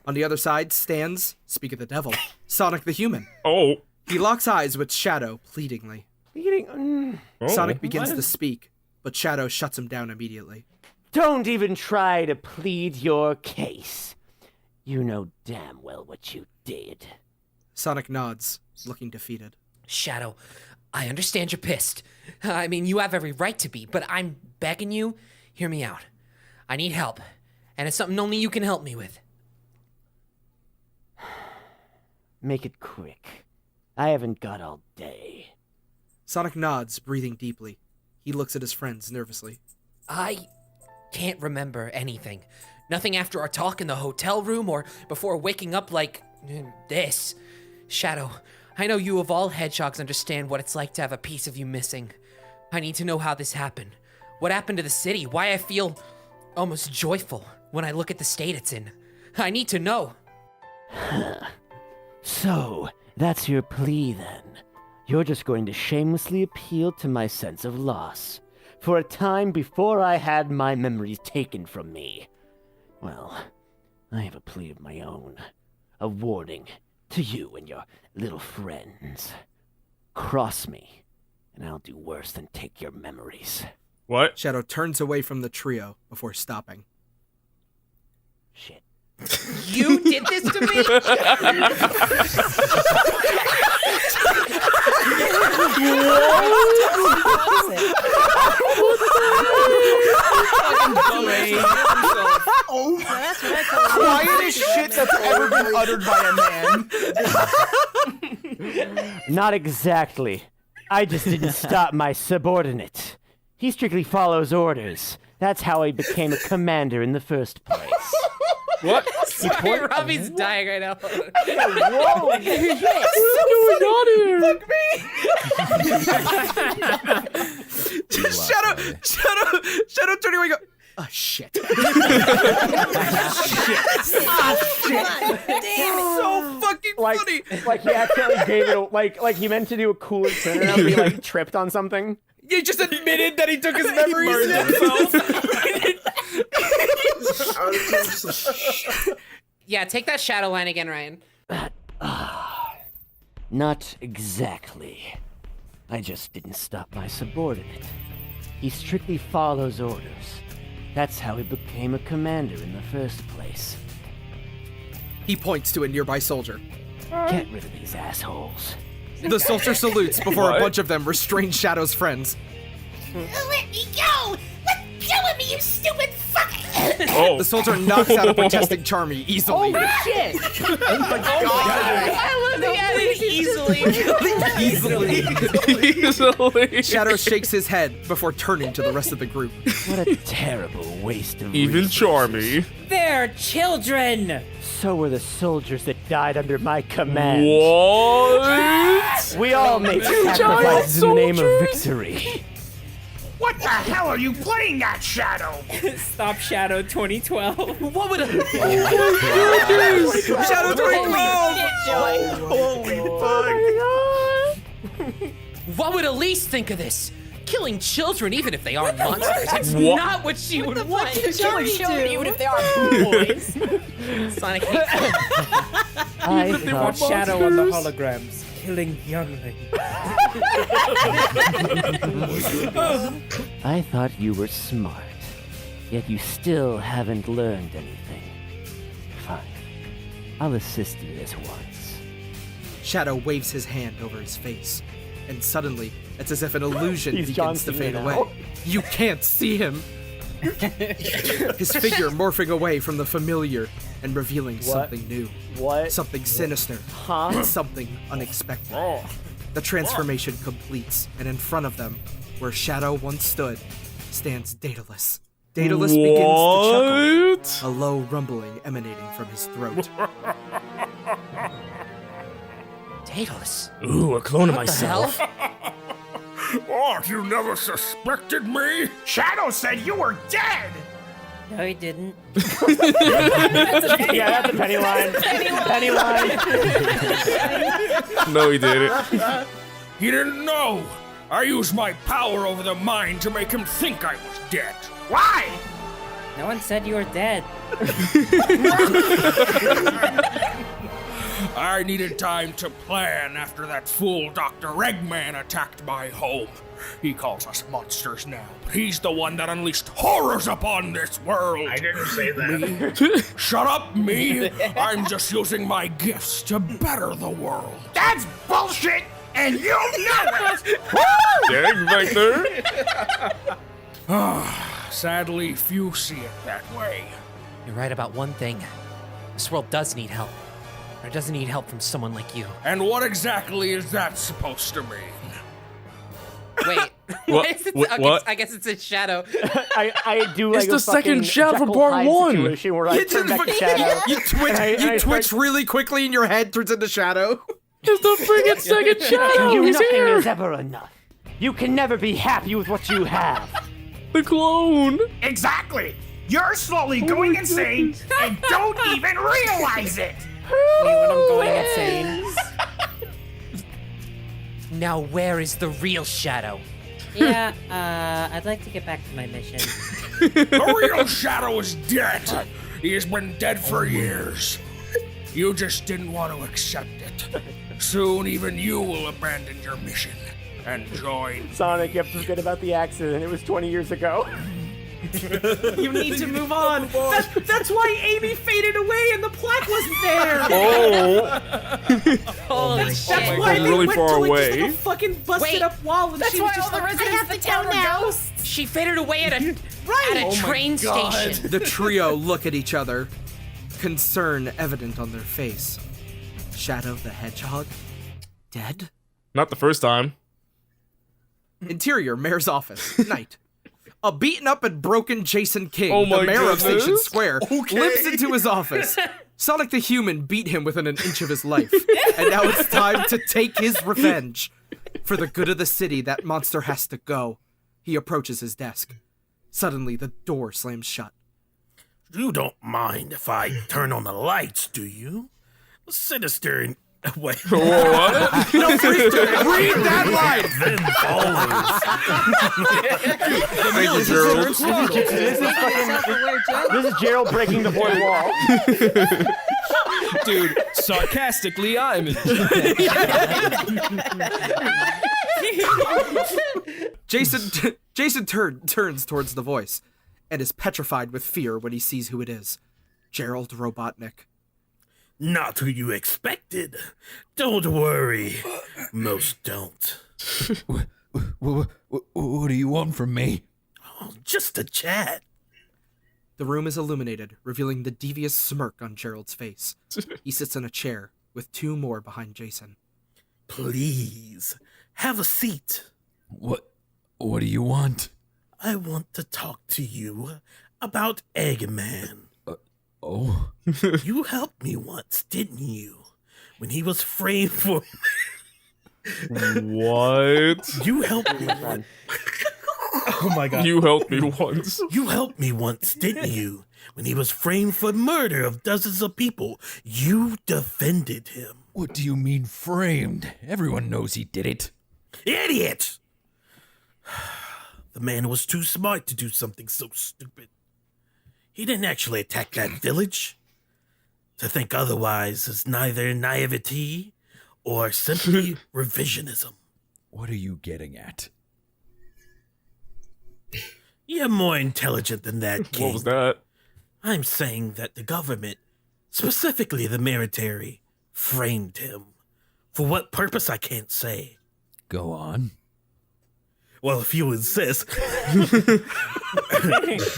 On the other side stands, speak of the devil, Sonic the Human. Oh. He locks eyes with Shadow pleadingly. Sonic begins to speak, but Shadow shuts him down immediately. Don't even try to plead your case. You know damn well what you did. Sonic nods, looking defeated. Shadow, I understand you're pissed. I mean, you have every right to be, but I'm begging you, hear me out. I need help, and it's something only you can help me with. Make it quick. I haven't got all day. Sonic nods, breathing deeply. He looks at his friends nervously. I can't remember anything. Nothing after our talk in the hotel room or before waking up like this. Shadow, I know you of all hedgehogs understand what it's like to have a piece of you missing. I need to know how this happened. What happened to the city? Why I feel almost joyful when I look at the state it's in. I need to know. So, that's your plea then. You're just going to shamelessly appeal to my sense of loss. For a time before I had my memories taken from me. Well, I have a plea of my own. A warning to you and your little friends. Cross me, and I'll do worse than take your memories. What? Shadow turns away from the trio before stopping. Shit. You did this to me? Oh my! Quietest shit that's ever been uttered by a man. Not exactly. I just didn't stop my subordinate. He strictly follows orders. That's how he became a commander in the first place. What? Sorry, Robbie's dying right now. Whoa! What's going on here? Shadow turning away. Go. Oh shit! Damn it. So fucking funny. Like he accidentally gave it. Like he meant to do a cooler turnaround, but he like tripped on something. He just admitted that he took his memories. Yeah, take that shadow line again, Ryan. Not exactly. I just didn't stop my subordinate. He strictly follows orders. That's how he became a commander in the first place. He points to a nearby soldier. Get rid of these assholes. The soldier salutes before a bunch of them restrain Shadow's friends. Let me go! Let go of me, you stupid fuck! The soldier knocks out a protesting Charmy easily. Oh shit! Oh my god! I love the added Easily. Shadow shakes his head before turning to the rest of the group. What a terrible waste of Even resources. Charmy. They're children! So were the soldiers that died under my command. What? We all make sacrifices in the name of victory. What the hell are you playing at, Shadow? Stop Shadow 2012. What would a... Shadow 2012! Holy fuck! What would Elise think of this? Killing children, even if they are monsters, it's What? not what she would want. Killing children, even if they are boys. Sonic hates them. I They want thought, Shadow on the holograms, killing younglings. I thought you were smart, yet you still haven't learned anything. Fine. I'll assist you this once. Shadow waves his hand over his face, and suddenly, it's as if an illusion He's John begins to Cena fade now. away. You can't see him. His figure morphing away from the familiar and revealing something new. What? Something sinister. Huh? Something unexpected. The transformation completes, and in front of them, where Shadow once stood, stands Daedalus. Daedalus begins to chuckle, a low rumbling emanating from his throat. Daedalus. Ooh, a clone of What the myself. hell? What, you never suspected me? Shadow said you were dead! No, he didn't. Yeah, that's a penny line. Penny line. No, he didn't. He didn't know. I used my power over the mind to make him think I was dead. Why? No one said you were dead. I needed time to plan after that fool Dr. Eggman attacked my home. He calls us monsters now, but he's the one that unleashed horrors upon this world. I didn't say that. Me? Shut up, me! I'm just using my gifts to better the world. That's bullshit, and you know it! Dang, Vector. Sadly, few see it that way. You're right about one thing. This world does need help. Or it doesn't need help from someone like you. And what exactly is that supposed to mean? Wait. What? Is it, What? okay, What? I guess it's a shadow. I do like It's the a fucking second Shadow from Jekyll part Hyde one. situation where I turn back to Shadow. You twitch, you twitch really quickly and your head turns into Shadow. It's the friggin' second Shadow. You He's nothing here. is ever enough. You can never be happy with what you have. The clone. Exactly! You're slowly going insane and don't even realize it! Me when I'm going insane. Now where is the real Shadow? Yeah, I'd like to get back to my mission. The real Shadow is dead. He has been dead for years. You just didn't want to accept it. Soon even you will abandon your mission and join. Sonic, you have to forget about the accident. It was 20 years ago. You need to move on. That's why Amy faded away and the plaque wasn't there. Holy That's shit. why they really went far to like away. just like a fucking busted up wall and That's she why was just all the like, residents of the town now. She faded away at a Right. train station. The trio look at each other, concern evident on their face. Shadow the Hedgehog? Dead? Not the first time. Interior, mayor's office, night. A beaten up and broken Jason King, Oh the my mayor of Station goodness. Square, Okay. limps into his office. Sonic the Human beat him within an inch of his life, and now it's time to take his revenge. For the good of the city, that monster has to go. He approaches his desk. Suddenly, the door slams shut. You don't mind if I turn on the lights, do you? The sinister Wait. What? No, please do. Read that line. Then Thank you, Gerald. This is Gerald breaking the fourth wall. Dude, sarcastically, I'm. Jason turns towards the voice and is petrified with fear when he sees who it is. Gerald Robotnik. Not who you expected. Don't worry. Most don't. What do you want from me? Oh, just a chat. The room is illuminated, revealing the devious smirk on Gerald's face. He sits in a chair, with two more behind Jason. Please, have a seat. What do you want? I want to talk to you about Eggman. Oh? You helped me once, didn't you? When he was framed for... What? You helped me once. Oh my god. You helped me once. You helped me once, didn't you? When he was framed for murder of dozens of people, you defended him. What do you mean framed? Everyone knows he did it. Idiot! The man was too smart to do something so stupid. He didn't actually attack that village. To think otherwise is neither naivety or simply revisionism. What are you getting at? You're more intelligent than that, King. What was that? I'm saying that the government, specifically the military, framed him. For what purpose, I can't say. Go on. Well, if you insist.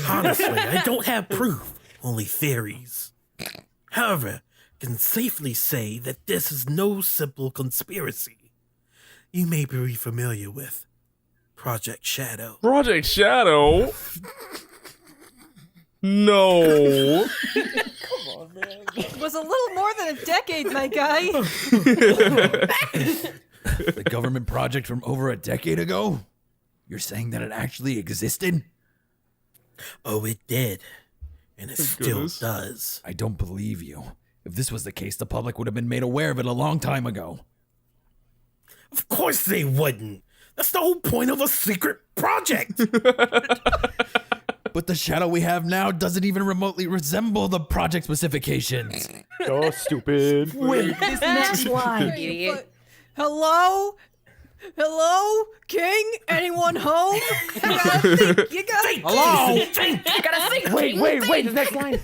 Honestly, I don't have proof, only theories. However, can safely say that this is no simple conspiracy. You may be familiar with Project Shadow. Project Shadow? No. Come on, man. It was a little more than a decade, my guy. The government project from over a decade ago? You're saying that it actually existed? Oh, it did. And it still does. I don't believe you. If this was the case, the public would have been made aware of it a long time ago. Of course they wouldn't. That's the whole point of a secret project. But the shadow we have now doesn't even remotely resemble the project specifications. So stupid. Wait, this next line, idiot. Hello? Hello? King? Anyone home? You gotta think. You gotta Hello? Think. You gotta think. Wait, the next line.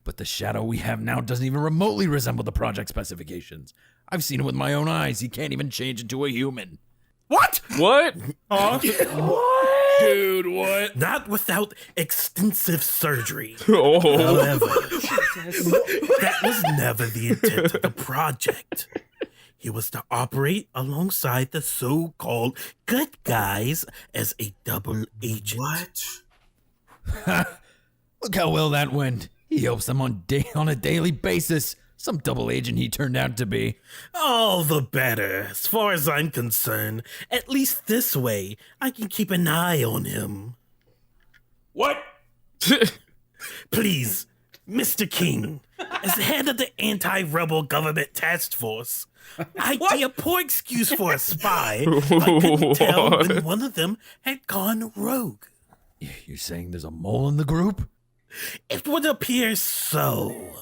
But the shadow we have now doesn't even remotely resemble the project specifications. I've seen it with my own eyes. He can't even change into a human. What? What? Huh? What? Dude, what? Not without extensive surgery. Oh. However, that was never the intent of the project. He was to operate alongside the so-called good guys as a double agent. What? Look how well that went. He helps them on a daily basis. Some double agent he turned out to be. All the better, as far as I'm concerned. At least this way, I can keep an eye on him. What? Please, Mr. King, as head of the anti-rebel government task force, I'd be a poor excuse for a spy if I couldn't tell when one of them had gone rogue. You're saying there's a mole in the group? It would appear so.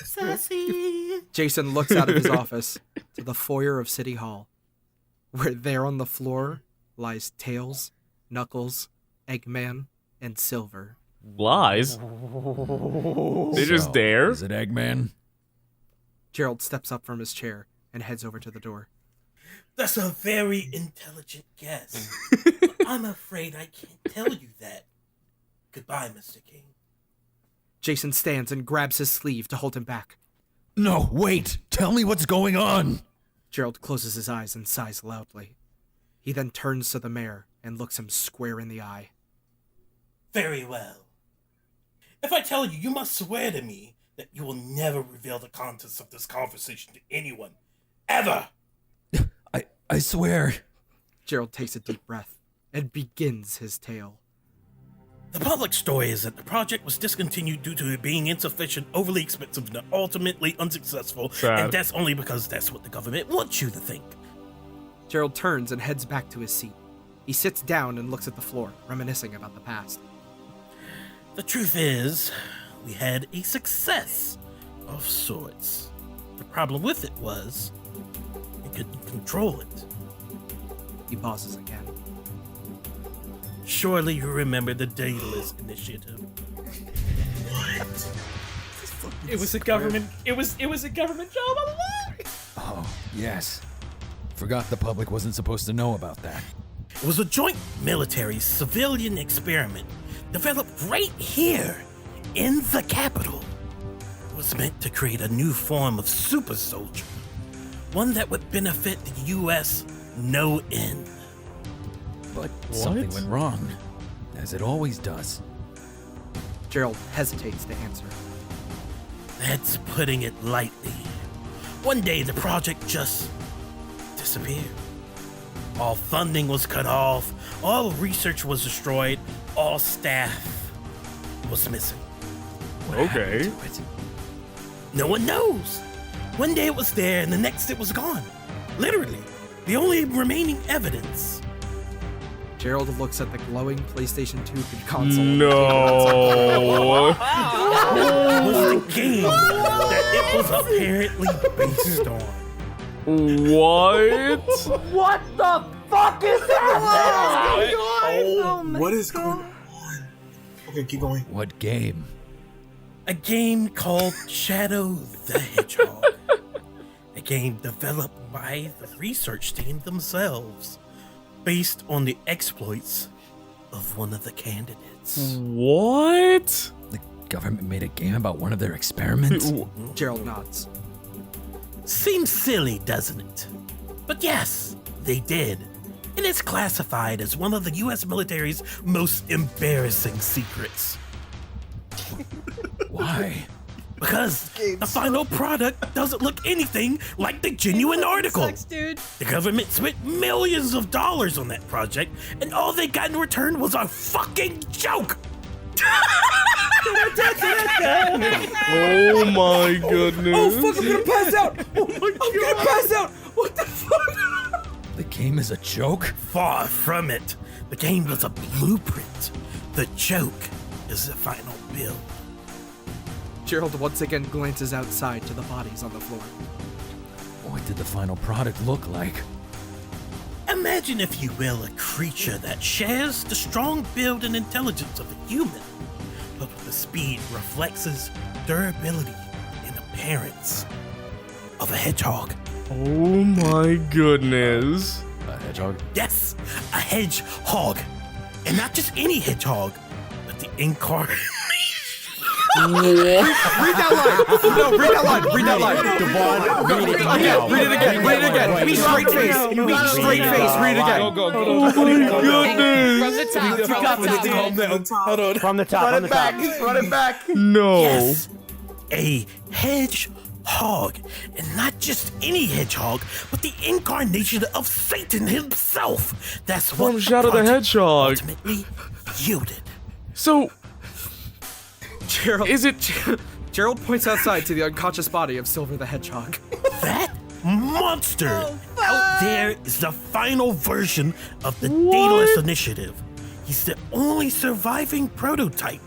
Sassy. Jason looks out of his office to the foyer of City Hall, where there on the floor lies Tails, Knuckles, Eggman, and Silver. Lies? They're just there? Is it Eggman? Gerald steps up from his chair and heads over to the door. That's a very intelligent guess. But I'm afraid I can't tell you that. Goodbye, Mr. King. Jason stands and grabs his sleeve to hold him back. No, wait! Tell me what's going on! Gerald closes his eyes and sighs loudly. He then turns to the mayor and looks him square in the eye. Very well. If I tell you, you must swear to me that you will never reveal the contents of this conversation to anyone. Ever! I swear. Gerald takes a deep breath and begins his tale. The public story is that the project was discontinued due to it being insufficient, overly expensive, and ultimately unsuccessful. Sad. And that's only because that's what the government wants you to think. Gerald turns and heads back to his seat. He sits down and looks at the floor, reminiscing about the past. The truth is, we had a success of sorts. The problem with it was, we couldn't control it. He pauses again. Surely you remember the Daedalus Initiative. It was a government. It was a government job all along. Oh, yes. Forgot the public wasn't supposed to know about that. It was a joint military-civilian experiment developed right here in the capital. It was meant to create a new form of super soldier, one that would benefit the U.S. no end. But something went wrong, as it always does. Gerald hesitates to answer. That's putting it lightly. One day the project just disappeared. All funding was cut off, all research was destroyed, all staff was missing. Okay. No one knows. One day it was there and the next it was gone. Literally, the only remaining evidence. Gerald looks at the glowing PlayStation 2 console. No. Was the game that it was apparently based on. What? What the fuck is that? What is going on? Okay, keep going. What game? A game called Shadow the Hedgehog. A game developed by the research team themselves, based on the exploits of one of the candidates. What? The government made a game about one of their experiments? Gerald nods. Seems silly, doesn't it? But yes, they did. And it's classified as one of the US military's most embarrassing secrets. Why? Because the final product doesn't look anything like the genuine article. Sucks, dude. The government spent millions of dollars on that project, and all they got in return was a fucking joke. Oh my goodness. Oh fuck, I'm gonna pass out! Oh my God. I'm gonna pass out! What the fuck? The game is a joke? Far from it. The game was a blueprint. The joke is the final build. Gerald once again glances outside to the bodies on the floor. What did the final product look like? Imagine, if you will, a creature that shares the strong build and intelligence of a human, but with the speed, reflexes, durability, and appearance of a hedgehog. Oh my goodness. A hedgehog? Yes, a hedgehog. And not just any hedgehog, but the incarnate. Read that line! No, read that line! Read that line! Devon, read it again. Read it again! Read it again! Be straight face! Be straight face! Read it again! Go. Oh my goodness. From the top. Hold on. From the top, Run it back. Run it back. No. Yes, a hedgehog. And not just any hedgehog, but the incarnation of Satan himself. That's what From Shadow the project Hedgehog. ultimately yielded. So, Gerald, is it... Gerald points outside to the unconscious body of Silver the Hedgehog. That monster out there is the final version of the Daedalus Initiative. He's the only surviving prototype.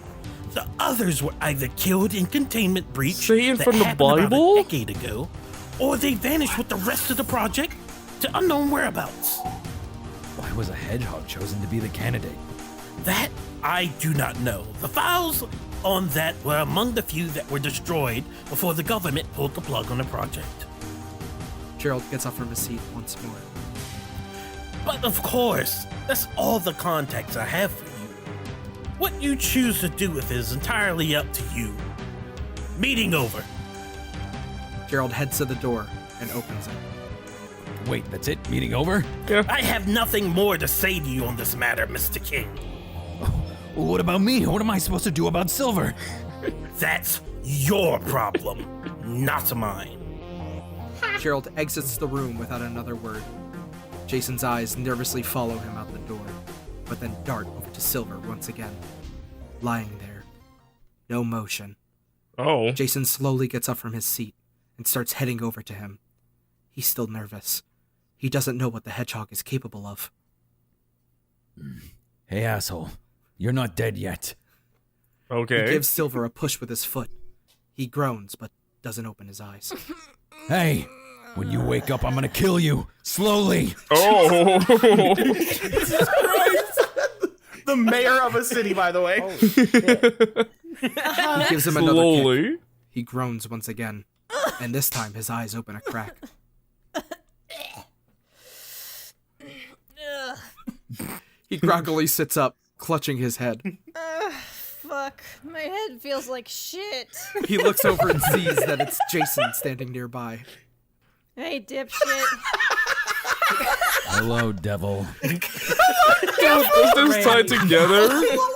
The others were either killed in containment breach Satan that from the happened about Bible? a decade ago, or they vanished with the rest of the project to unknown whereabouts. Why was a hedgehog chosen to be the candidate? That I do not know. The files on that were among the few that were destroyed before the government pulled the plug on the project. Gerald gets up from his seat once more. But of course, that's all the context I have for you. What you choose to do with it is entirely up to you. Meeting over. Gerald heads to the door and opens it. Wait, that's it? Meeting over? I have nothing more to say to you on this matter, Mr. King. Well, what about me? What am I supposed to do about Silver? That's your problem, not mine. Gerald exits the room without another word. Jason's eyes nervously follow him out the door, but then dart over to Silver once again. lying there. No motion. Oh. Jason slowly gets up from his seat and starts heading over to him. He's still nervous. He doesn't know what the hedgehog is capable of. Hey, asshole. You're not dead yet. Okay. He gives Silver a push with his foot. He groans, but doesn't open his eyes. Hey, when you wake up, I'm gonna kill you. Slowly. Oh. The mayor of a city, by the way. He gives him another Slowly. kick. He groans once again, and this time his eyes open a crack. He groggily sits up, clutching his head. Fuck. My head feels like shit. He looks over and sees that it's Jason standing nearby. Hey, dipshit. Hello, devil. Dude, is this tied together?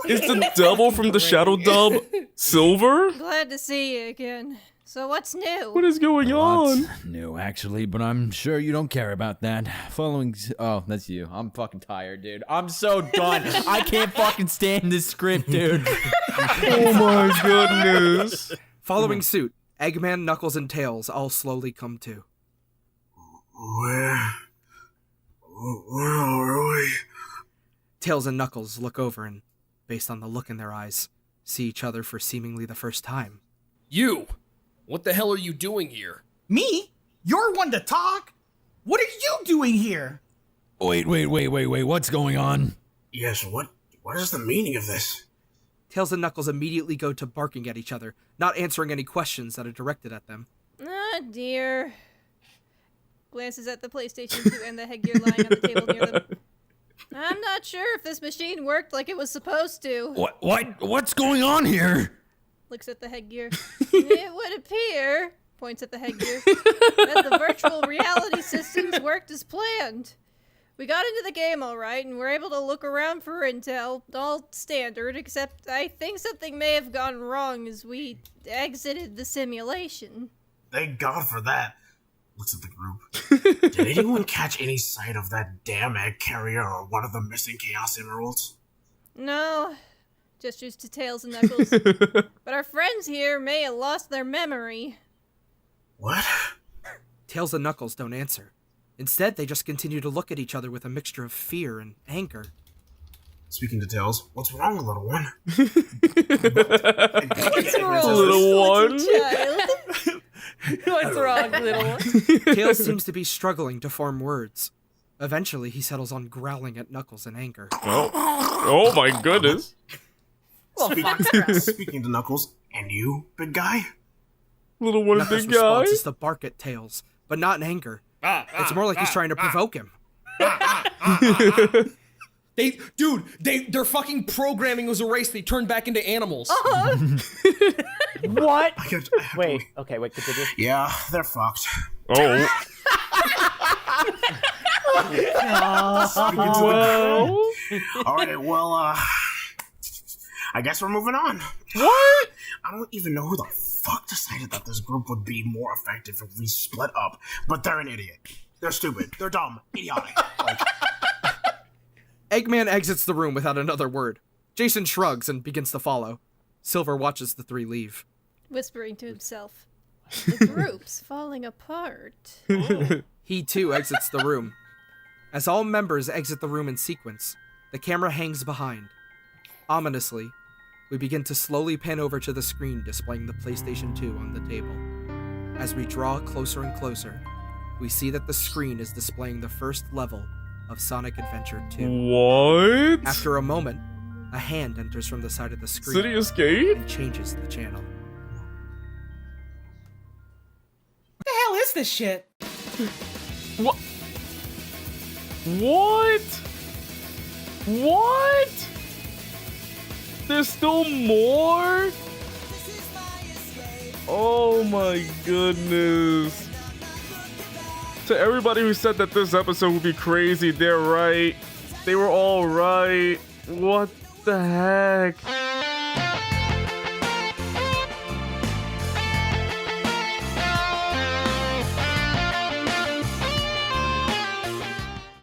Is the devil from the Shadow Dub Silver? Glad to see you again. So what's new? What is going on? Lots new, actually, but I'm sure you don't care about that. Oh, that's you. I'm fucking tired, dude. I'm so done. I can't fucking stand this script, dude. Oh my goodness. Following suit, Eggman, Knuckles, and Tails all slowly come to. Where are we? Tails and Knuckles look over and, based on the look in their eyes, see each other for seemingly the first time. You! What the hell are you doing here? Me? You're one to talk? What are you doing here? Wait, what's going on? Yes, what is the meaning of this? Tails and Knuckles immediately go to barking at each other, not answering any questions that are directed at them. Ah, dear. Glances at the PlayStation 2 and the headgear lying on the table near them. I'm not sure if this machine worked like it was supposed to. What's going on here? Looks at the headgear. It would appear, points at the headgear, that the virtual reality systems worked as planned. We got into the game all right, and we're able to look around for intel, all standard, except I think something may have gone wrong as we exited the simulation. Thank God for that. Looks at the group. Did anyone catch any sight of that damn egg carrier or one of the missing Chaos Emeralds? No. Gestures to Tails and Knuckles. But our friends here may have lost their memory. What? Tails and Knuckles don't answer. Instead, they just continue to look at each other with a mixture of fear and anger. Speaking to Tails, what's wrong, little one? What's wrong, little one? child? What's wrong, little one? Tails seems to be struggling to form words. Eventually, he settles on growling at Knuckles in anger. Oh my goodness. Speaking to Knuckles, and you, big guy? Little one, Knuckles' big guy? response is to bark at Tails, but not in anger. It's more like he's trying to provoke him. Their fucking programming was erased. They turned back into animals. What? Wait, continue. Yeah, they're fucked. Oh. Alright, well, I guess we're moving on. What? I don't even know who the fuck decided that this group would be more effective if we split up, but they're an idiot. They're stupid. They're dumb. Idiotic. Eggman exits the room without another word. Jason shrugs and begins to follow. Silver watches the three leave. Whispering to himself. The group's falling apart. He too exits the room. As all members exit the room in sequence, the camera hangs behind. Ominously, we begin to slowly pan over to the screen displaying the PlayStation 2 on the table. As we draw closer and closer, we see that the screen is displaying the first level of Sonic Adventure 2. What? After a moment, a hand enters from the side of the screen City Escape? and changes the channel. What the hell is this shit? What? What? What? There's still more? Oh my goodness. To everybody who said that this episode would be crazy, they're right. They were all right. What the heck?